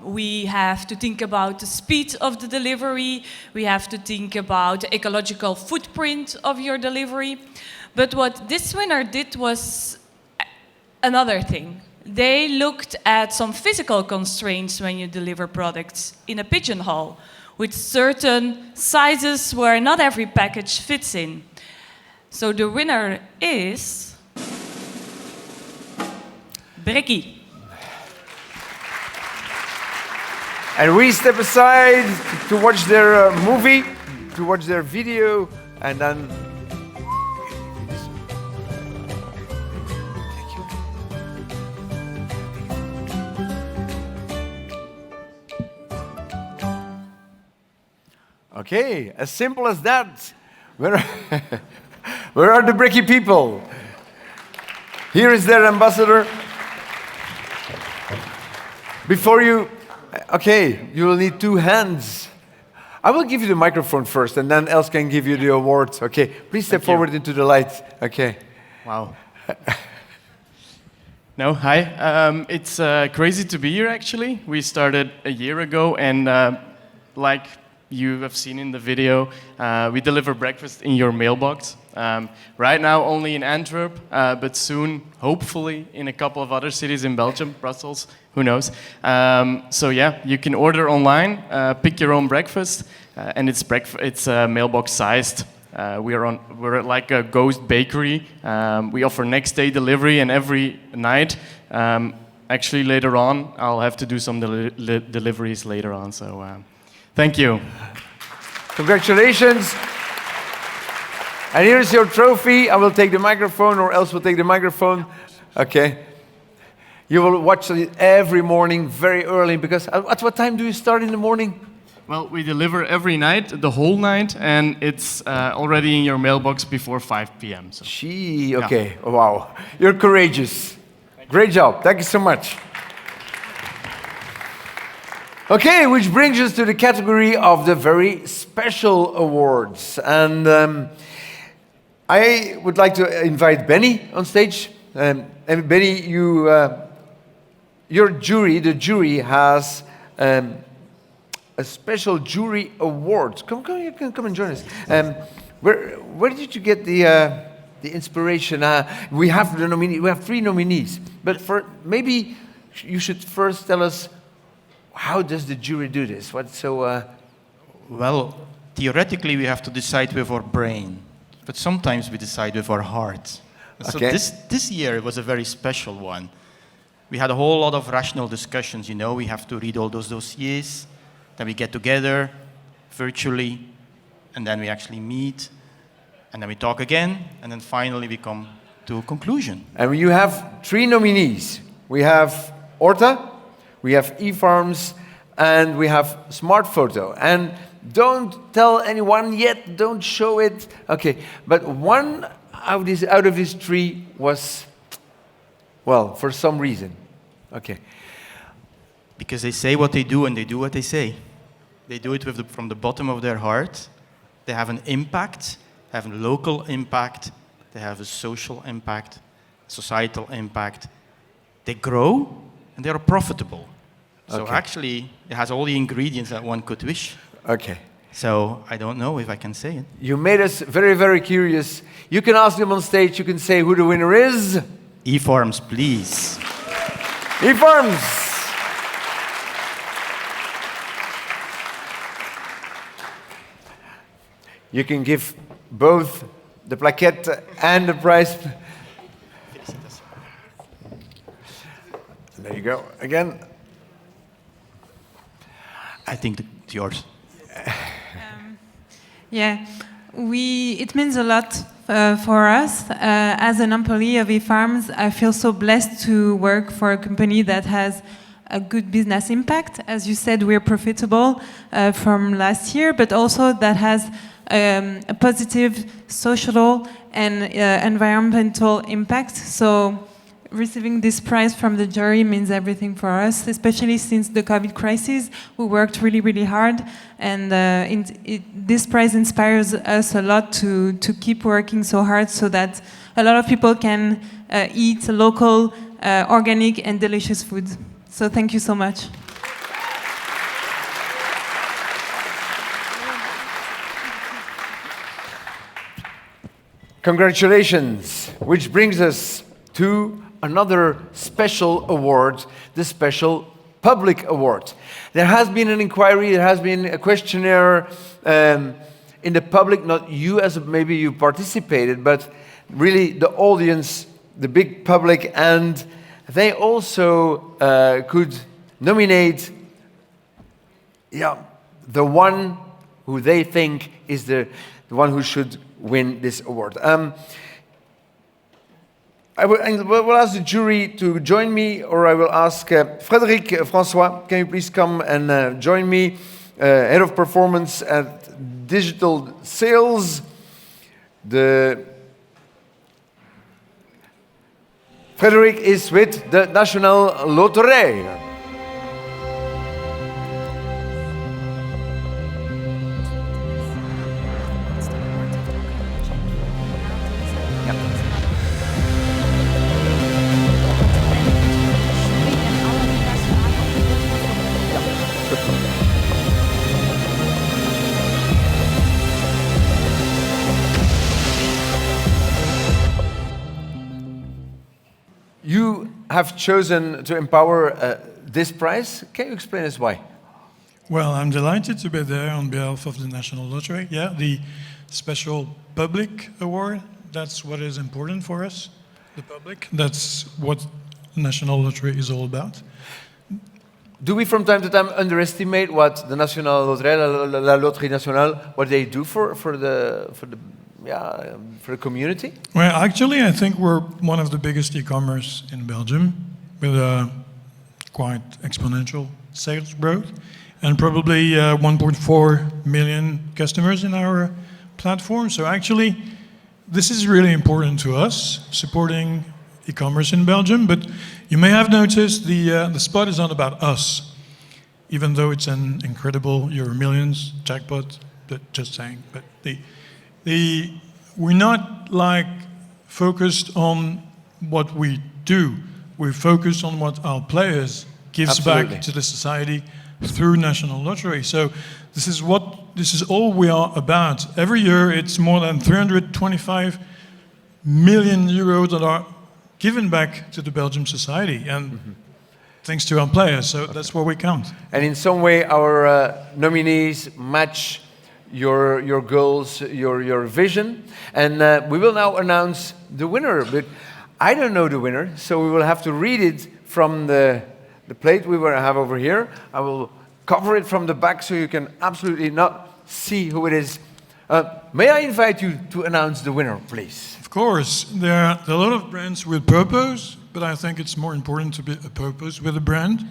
We have to think about the speed of the delivery. We have to think about the ecological footprint of your delivery. But what this winner did was another thing. They looked at some physical constraints when you deliver products in a pigeonhole, with certain sizes where not every package fits in. So the winner is Brecky. And we step aside to watch their movie, to watch their video, and then... Okay, as simple as that. Where are the Brecky people? Here is their ambassador. Before you, okay, you will need 2 hands. I will give you the microphone first, and then Els can give you the award. Okay, please step forward into the light. Okay. Wow. No, hi. It's crazy to be here, actually. We started a year ago, and like you have seen in the video, we deliver breakfast in your mailbox. Right now only in Antwerp, but soon, hopefully, in a couple of other cities in Belgium, Brussels, who knows. So yeah, you can order online, pick your own breakfast, and it's mailbox sized. We're like a ghost bakery. We offer next day delivery and every night. Actually, later on, I'll have to do some deliveries later on. So, thank you. Congratulations. And here's your trophy. I will take the microphone, or else we'll take the microphone. Okay. You will watch it every morning, very early, because at what time do you start in the morning? Well, we deliver every night, the whole night, and it's already in your mailbox before 5 p.m. So. Gee, okay. Yeah. Wow. You're courageous. Great job. Thank you so much. Okay, which brings us to the category of the very special awards. And I would like to invite Benny on stage. And Benny, your jury, the jury has a special jury award. Come and join us. Where did you get the inspiration? We have the nominee. We have 3 nominees, but maybe you should first tell us, how does the jury do this? What's so? Well, theoretically, we have to decide with our brain, but sometimes we decide with our heart. So Okay. this year it was a very special one. We had a whole lot of rational discussions. You know, we have to read all those dossiers. Then we get together virtually, and then we actually meet, and then we talk again, and then finally we come to a conclusion. And you have 3 nominees. We have Orta, we have eFarms, and we have Smart Photo. And don't tell anyone yet, don't show it. Okay, but one out of these 3 was, well, for some reason. Okay. Because they say what they do and they do what they say. They do it from the bottom of their heart. They have an impact, have a local impact, they have a social impact, societal impact. They grow and they are profitable. So Okay. actually, it has all the ingredients that one could wish. Okay. So I don't know if I can say it. You made us very, very curious. You can ask them on stage. You can say who the winner is. eFarms, please. eFarms. You can give both the plaquette and the prize. There you go. Again. I think it's yours. Yeah, it means a lot for us. As an employee of eFarms, I feel so blessed to work for a company that has a good business impact. As you said, we're profitable from last year, but also that has a positive social and environmental impact. So receiving this prize from the jury means everything for us, especially since the COVID crisis. We worked really, really hard, and this prize inspires us a lot to keep working so hard so that a lot of people can eat local, organic, and delicious food. So thank you so much. Congratulations, which brings us to another special award, the Special Public Award. There has been an inquiry, there has been a questionnaire in the public, not you as maybe you participated, but really the audience, the big public, and they also could nominate the one who they think is the one who should win this award. I will ask the jury to join me, or I will ask Frédéric François, can you please come and join me, Head of Performance at Digital Sales. Frédéric is with the National Loterij. You have chosen to empower this prize. Can you explain us why? Well, I'm delighted to be there on behalf of the National Lottery. Yeah, the special public award, that's what is important for us, the public. That's what National Lottery is all about. Do we from time to time underestimate what the National Lottery, la Loterie Nationale, what they do for the community? Well, actually, I think we're one of the biggest e-commerce in Belgium, with a quite exponential sales growth, and probably 1.4 million customers in our platform. So actually, this is really important to us, supporting e-commerce in Belgium. But you may have noticed the spot is not about us, even though it's an incredible Euro Millions jackpot. But just saying, but we're not like focused on what we do. We're focused on what our players gives back to the society through National Lottery. So this is all we are about. Every year it's more than 325 million euros that are given back to the Belgian society, and thanks to our players. So that's where we count. And in some way our nominees match your goals, your vision, and we will now announce the winner. But I don't know the winner, so we will have to read it from the plate we will have over here. I will cover it from the back so you can absolutely not see who it is. May I invite you to announce the winner, please? Of course, there are a lot of brands with purpose, but I think it's more important to be a purpose with a brand.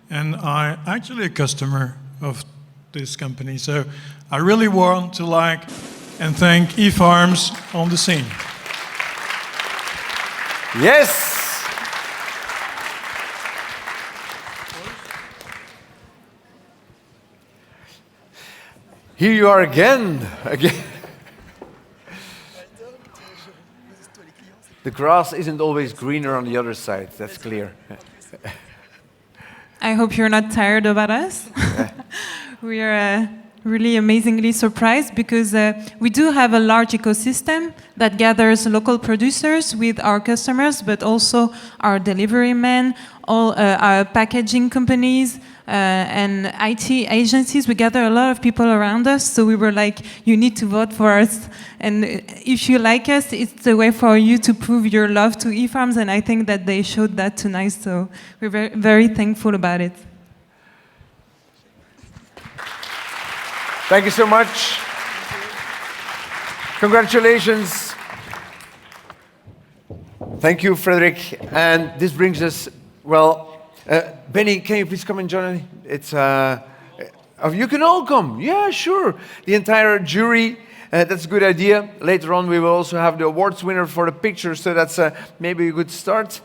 And I'm actually a customer of this company, so I really want to and thank eFarms on the scene. Yes! Here you are again. The grass isn't always greener on the other side, that's clear. I hope you're not tired about us. We are really amazingly surprised because we do have a large ecosystem that gathers local producers with our customers, but also our delivery men, all our packaging companies, and IT agencies. We gather a lot of people around us, so we were like, you need to vote for us. And if you like us, it's a way for you to prove your love to eFarms, and I think that they showed that tonight, so we're very, very thankful about it. Thank you so much. Congratulations. Thank you, Frederick. And this brings us, well, Benny, can you please come and join me? It's, you can all come. Yeah, sure. The entire jury, that's a good idea. Later on, we will also have the awards winner for the picture, so that's maybe a good start.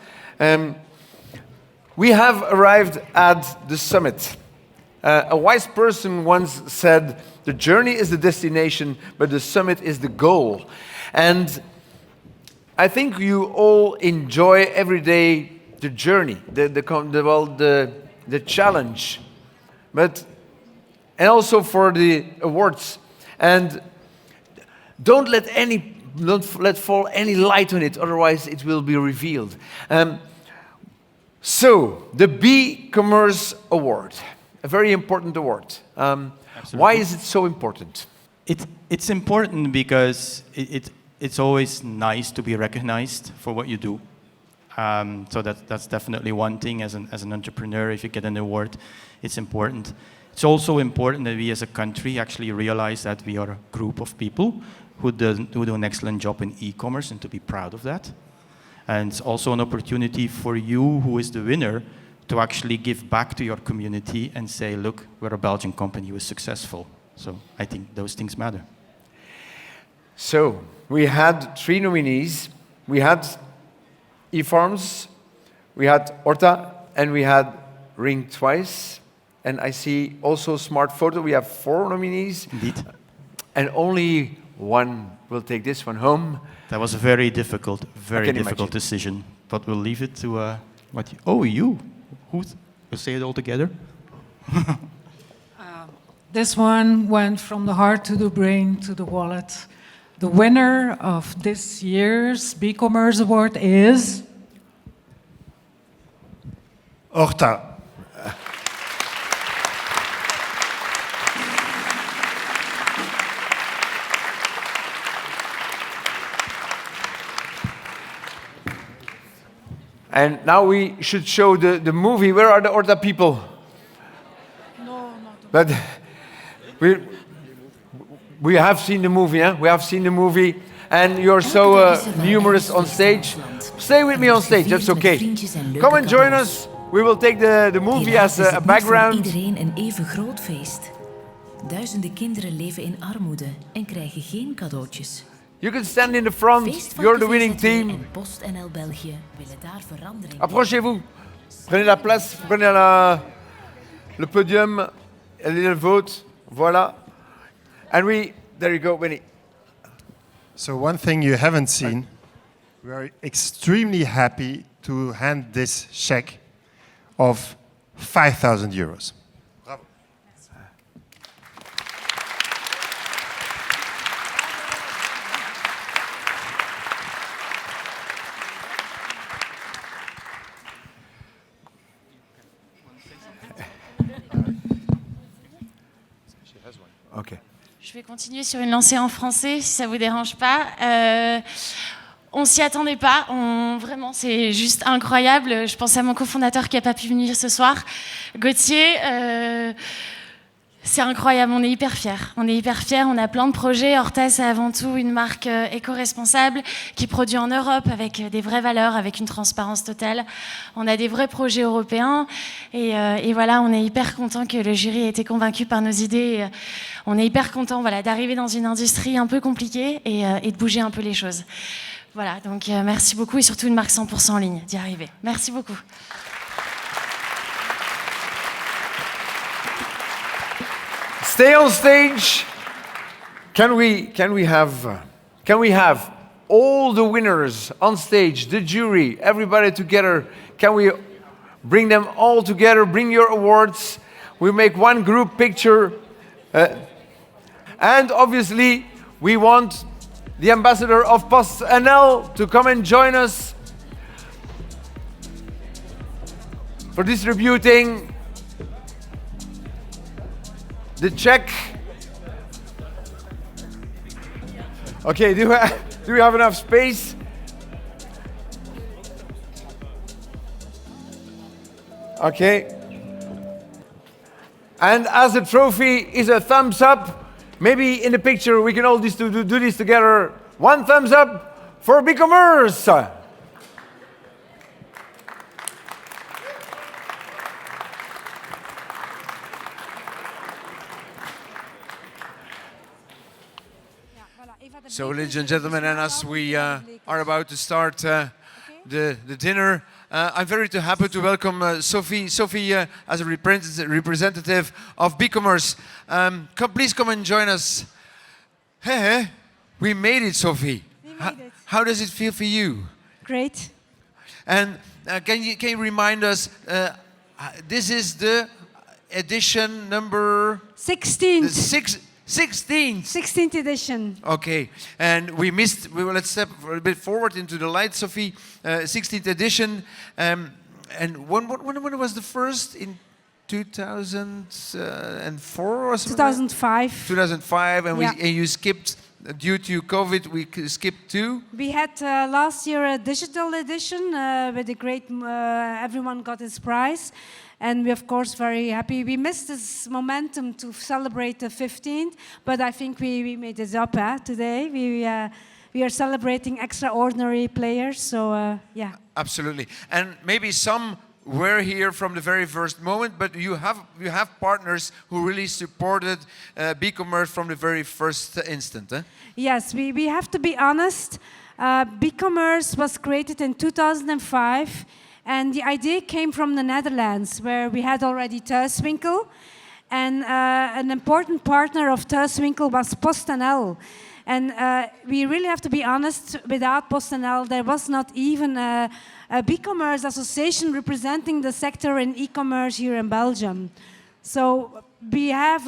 We have arrived at the summit. A wise person once said, the journey is the destination, but the summit is the goal. And I think you all enjoy every day the journey, the challenge, and also for the awards. And don't let fall any light on it, otherwise it will be revealed. So the BeCommerce Award, a very important award. Why is it so important? It's important because it's always nice to be recognized for what you do. So that's definitely one thing as an entrepreneur. If you get an award, it's important. It's also important that we as a country actually realize that we are a group of people who do an excellent job in e-commerce, and to be proud of that. And it's also an opportunity for you, who is the winner, to actually give back to your community and say, look, we're a Belgian company who is successful. So I think those things matter. So we had 3 nominees. We had eFarms, we had Horta, and we had Ring twice. And I see also Smart Photo. We have 4 nominees. Indeed. And only one will take this one home. That was a very difficult decision. But we'll leave it to what you... Oh, you. We'll say it all together. This one went from the heart to the brain to the wallet. The winner of this year's BeCommerce Award is Horta. And now we should show the movie. Where are the Horta people? But we have seen the movie, huh? We have seen the movie. And you're so numerous on stage. Stay with me on stage, that's okay. Come and join us. We will take the movie as a background. Iedereen een even groot feest. Duizenden kinderen leven in armoede en krijgen geen cadeautjes. You can stand in the front. You're the winning team. En PostNL België willen daar verandering. Approchez-vous. Prenez la place, prenez le podium, a little vote. Voilà. And there you go, Winnie. So one thing you haven't seen, we are extremely happy to hand this check of €5,000. Bravo. Okay. Je vais continuer sur une lancée en français, si ça ne vous dérange pas. On s'y attendait pas, vraiment, c'est juste incroyable. Je pense à mon cofondateur qui n'a pas pu venir ce soir, Gauthier. C'est incroyable, on est hyper fiers. On est hyper fiers, on a plein de projets. Horta, c'est avant tout une marque éco-responsable qui produit en Europe avec des vraies valeurs, avec une transparence totale. On a des vrais projets européens et voilà, on est hyper content que le jury ait été convaincu par nos idées. On est hyper content d'arriver dans une industrie un peu compliquée et de bouger un peu les choses. Voilà, donc merci beaucoup et surtout une marque 100% en ligne, d'y arriver. Merci beaucoup. Stay on stage. Can we have all the winners on stage, the jury, everybody together? Can we bring them all together? Bring your awards. We make one group picture. And obviously, we want the ambassador of PostNL to come and join us for distributing the check. Okay, do we have enough space? Okay. And as the trophy is a thumbs up, maybe in the picture we can all do this together. One thumbs up for BeCommerce. So, ladies and gentlemen, and as we are about to start the dinner, I'm very happy to welcome Sophie. Sophie, as a representative of BeCommerce, please come and join us. Hey, we made it, Sophie. We made it. How does it feel for you? Great. And can you remind us? This is the edition number 16. 16th. 16th edition. Okay, and let's step a bit forward into the light, Sophie. 16th edition. And when was the first? In 2004 or something? 2005. 2005, and yeah. and you skipped, due to COVID, we skipped 2. We had last year a digital edition with a great, everyone got his prize. And we're, of course, very happy. We missed this momentum to celebrate the 15th, but I think we made it up today. We are celebrating extraordinary players, so yeah. Absolutely. And maybe some were here from the very first moment, but you have partners who really supported BeCommerce from the very first instant. Eh? Yes, we have to be honest. BeCommerce was created in 2005. And the idea came from the Netherlands, where we had already Thuiswinkel. And an important partner of Thuiswinkel was PostNL. And we really have to be honest, without PostNL, there was not even a BeCommerce association representing the sector in e-commerce here in Belgium. So we have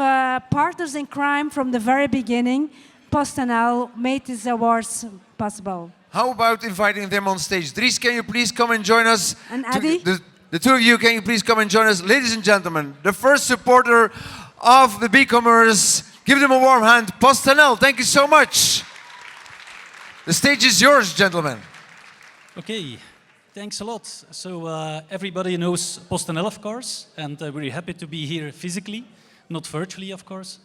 partners in crime from the very beginning. PostNL made these awards possible. How about inviting them on stage? Dries, can you please come and join us? And Adi? The two of you, can you please come and join us? Ladies and gentlemen, the first supporter of the BeCommerce, give them a warm hand. PostNL, thank you so much. The stage is yours, gentlemen. Okay, thanks a lot. So everybody knows PostNL, of course, and we're happy to be here physically, not virtually, of course.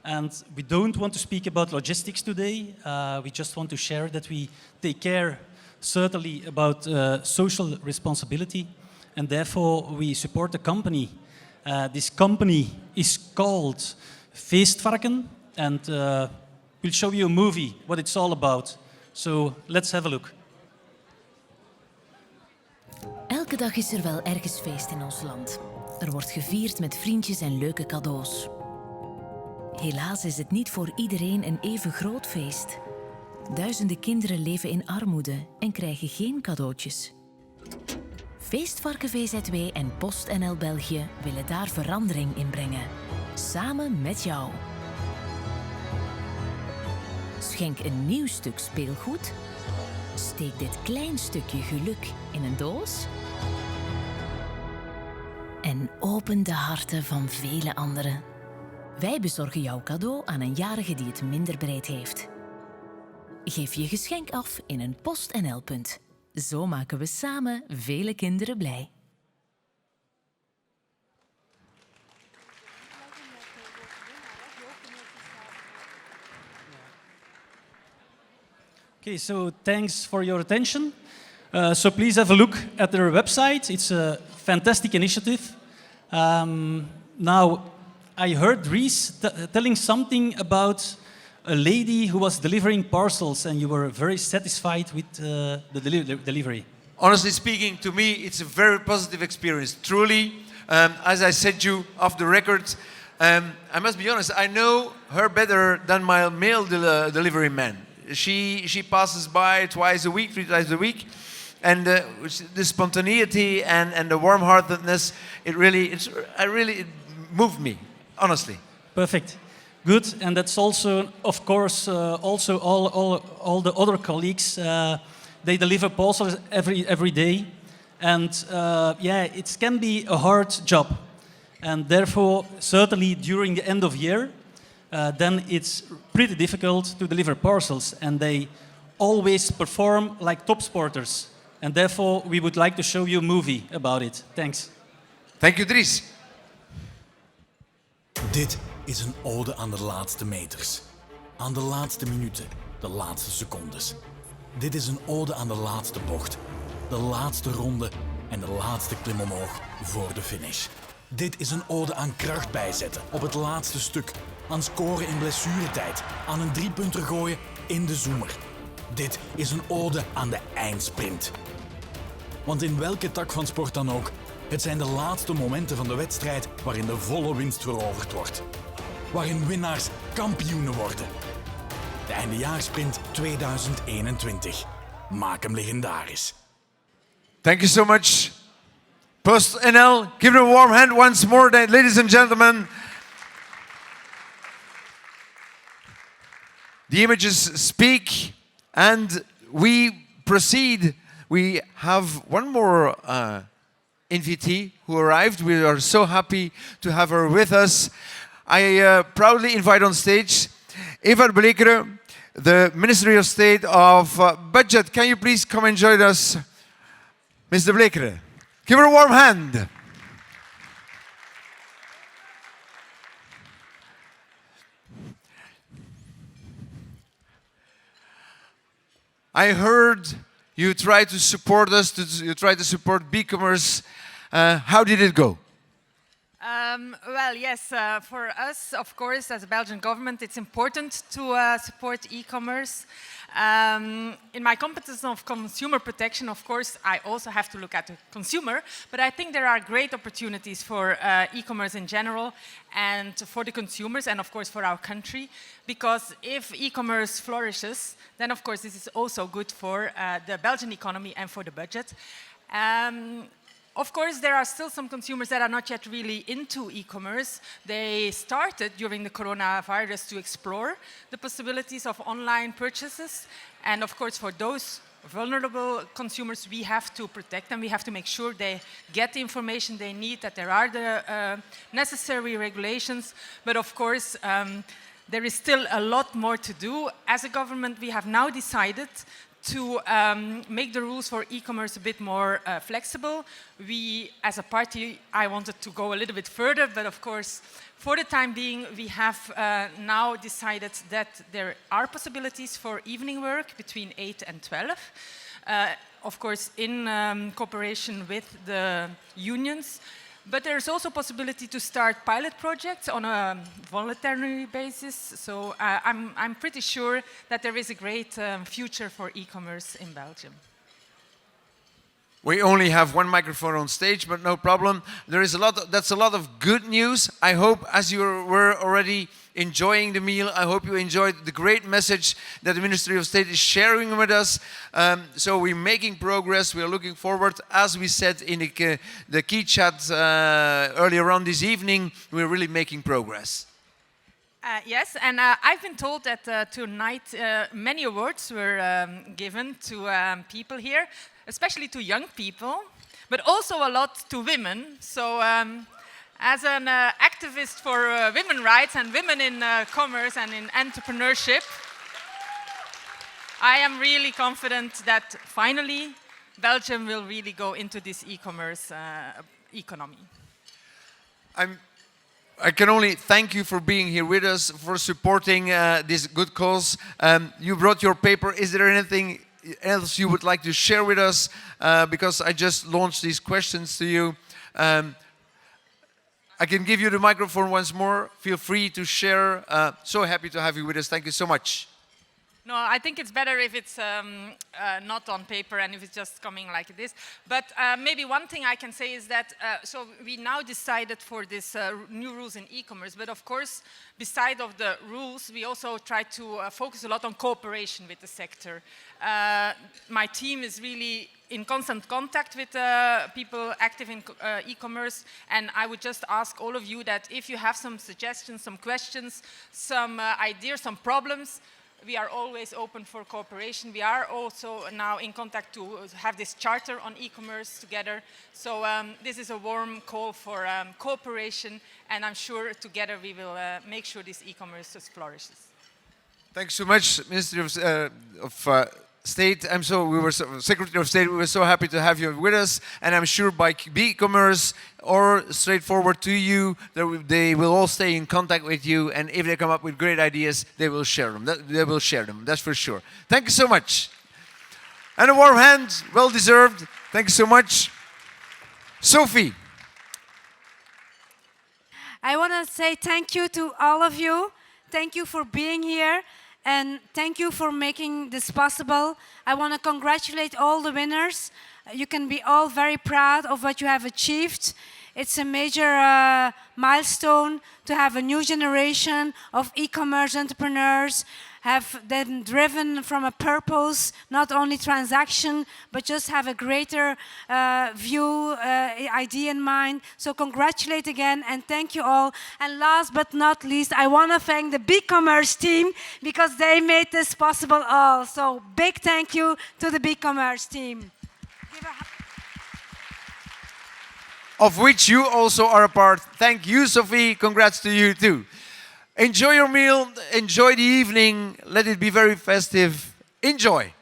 And we don't want to speak about logistics today. We just want to share that we take care, certainly, about social responsibility, and therefore we support a company. This company is called Feestvarken, and we'll show you a movie, what it's all about. So let's have a look. Elke dag is er wel ergens feest in ons land. Er wordt gevierd met vriendjes en leuke cadeaus. Helaas is het niet voor iedereen een even groot feest. Duizenden kinderen leven in armoede en krijgen geen cadeautjes. Feestvarken VZW en PostNL België willen daar verandering in brengen. Samen met jou. Schenk een nieuw stuk speelgoed. Steek dit klein stukje geluk in een doos. En open de harten van vele anderen. Wij bezorgen jouw cadeau aan een jarige die het minder breed heeft. Geef je geschenk af in een PostNL-punt. Zo maken we samen vele kinderen blij. Okay, so thanks for your attention. So please have a look at their website. It's a fantastic initiative. Now, I heard Reese telling something about a lady who was delivering parcels, and you were very satisfied with the delivery. Honestly speaking, to me, it's a very positive experience. Truly, as I said you off the record, I must be honest, I know her better than my mail delivery man. She passes by twice a week, 3 times a week, and the spontaneity and the warm-heartedness, it moved me, honestly. Perfect. Good, and that's also, of course, also all the other colleagues. They deliver parcels every day, and yeah, it can be a hard job, and therefore, certainly during the end of year, then it's pretty difficult to deliver parcels, and they always perform like top sporters, and therefore we would like to show you a movie about it. Thanks. Thank you, Dries. Dit is een ode aan de laatste meters. Aan de laatste minuten, de laatste secondes. Dit is een ode aan de laatste bocht. De laatste ronde en de laatste klim omhoog voor de finish. Dit is een ode aan kracht bijzetten op het laatste stuk. Aan scoren in blessuretijd. Aan een 3-punter gooien in de zoemer. Dit is een ode aan de eindsprint. Want in welke tak van sport dan ook, het zijn de laatste momenten van de wedstrijd waarin de volle winst veroverd wordt. Waarin winnaars kampioenen worden. De eindejaarssprint 2021. Maak hem legendarisch. Thank you so much. PostNL, give them a warm hand once more, ladies and gentlemen. The images speak, and we proceed. We have one more invitee who arrived. We are so happy to have her with us. I proudly invite on stage Eva Blekeren, the Ministry of State of Budget. Can you please come and join us, Mr. Blekeren? Give her a warm hand. I heard you tried to support us, you tried to support BeCommerce. How did it go? Well, yes, for us, of course, as a Belgian government, it's important to support e-commerce. In my competence of consumer protection, of course, I also have to look at the consumer, but I think there are great opportunities for e-commerce in general and for the consumers and, of course, for our country, because if e-commerce flourishes, then, of course, this is also good for the Belgian economy and for the budget. Of course, there are still some consumers that are not yet really into e-commerce. They started during the coronavirus to explore the possibilities of online purchases. And of course, for those vulnerable consumers, we have to protect them. We have to make sure they get the information they need, that there are the necessary regulations. But of course, there is still a lot more to do. As a government, we have now decided to make the rules for e-commerce a bit more flexible. We, as a party, I wanted to go a little bit further, but of course, for the time being, we have now decided that there are possibilities for evening work between 8 and 12. Of course, in cooperation with the unions. But there's also possibility to start pilot projects on a voluntary basis. So I'm pretty sure that there is a great future for e-commerce in Belgium. We only have one microphone on stage, but no problem. There is that's a lot of good news. I hope, as you were already enjoying the meal, I hope you enjoyed the great message that the Ministry of State is sharing with us. So we're making progress. We are looking forward. As we said in the key chat earlier on this evening, we're really making progress. Yes, and I've been told that tonight many awards were given to people here, especially to young people, but also a lot to women. So as an activist for women's rights and women in commerce and in entrepreneurship, I am really confident that finally Belgium will really go into this e-commerce economy. I can only thank you for being here with us, for supporting this good cause. You brought your paper. Is there anything else you would like to share with us? Because I just launched these questions to you. I can give you the microphone once more. Feel free to share. So happy to have you with us. Thank you so much. No, I think it's better if it's not on paper and if it's just coming like this. But maybe one thing I can say is that, so we now decided for this new rules in e-commerce, but of course, beside of the rules, we also try to focus a lot on cooperation with the sector. My team is really in constant contact with people active in e-commerce, and I would just ask all of you that if you have some suggestions, some questions, some ideas, some problems, we are always open for cooperation. We are also now in contact to have this charter on e-commerce together. So this is a warm call for cooperation, and I'm sure together we will make sure this e-commerce flourishes. Thanks so much, Ministry of State. Secretary of State. We were so happy to have you with us, and I'm sure by BeCommerce or straightforward to you, they will all stay in contact with you, and if they come up with great ideas, they will share them. They will share them. That's for sure. Thank you so much, and a warm hand, well deserved. Thank you so much, Sophie. I want to say thank you to all of you. Thank you for being here. And thank you for making this possible. I want to congratulate all the winners. You can be all very proud of what you have achieved. It's a major milestone to have a new generation of e-commerce entrepreneurs, have them driven from a purpose, not only transaction, but just have a greater view, idea in mind. So congratulate again and thank you all. And last but not least, I want to thank the BeCommerce team because they made this possible all. So big thank you to the BeCommerce team. Of which you also are a part. Thank you, Sophie. Congrats to you too. Enjoy your meal, enjoy the evening, let it be very festive. Enjoy.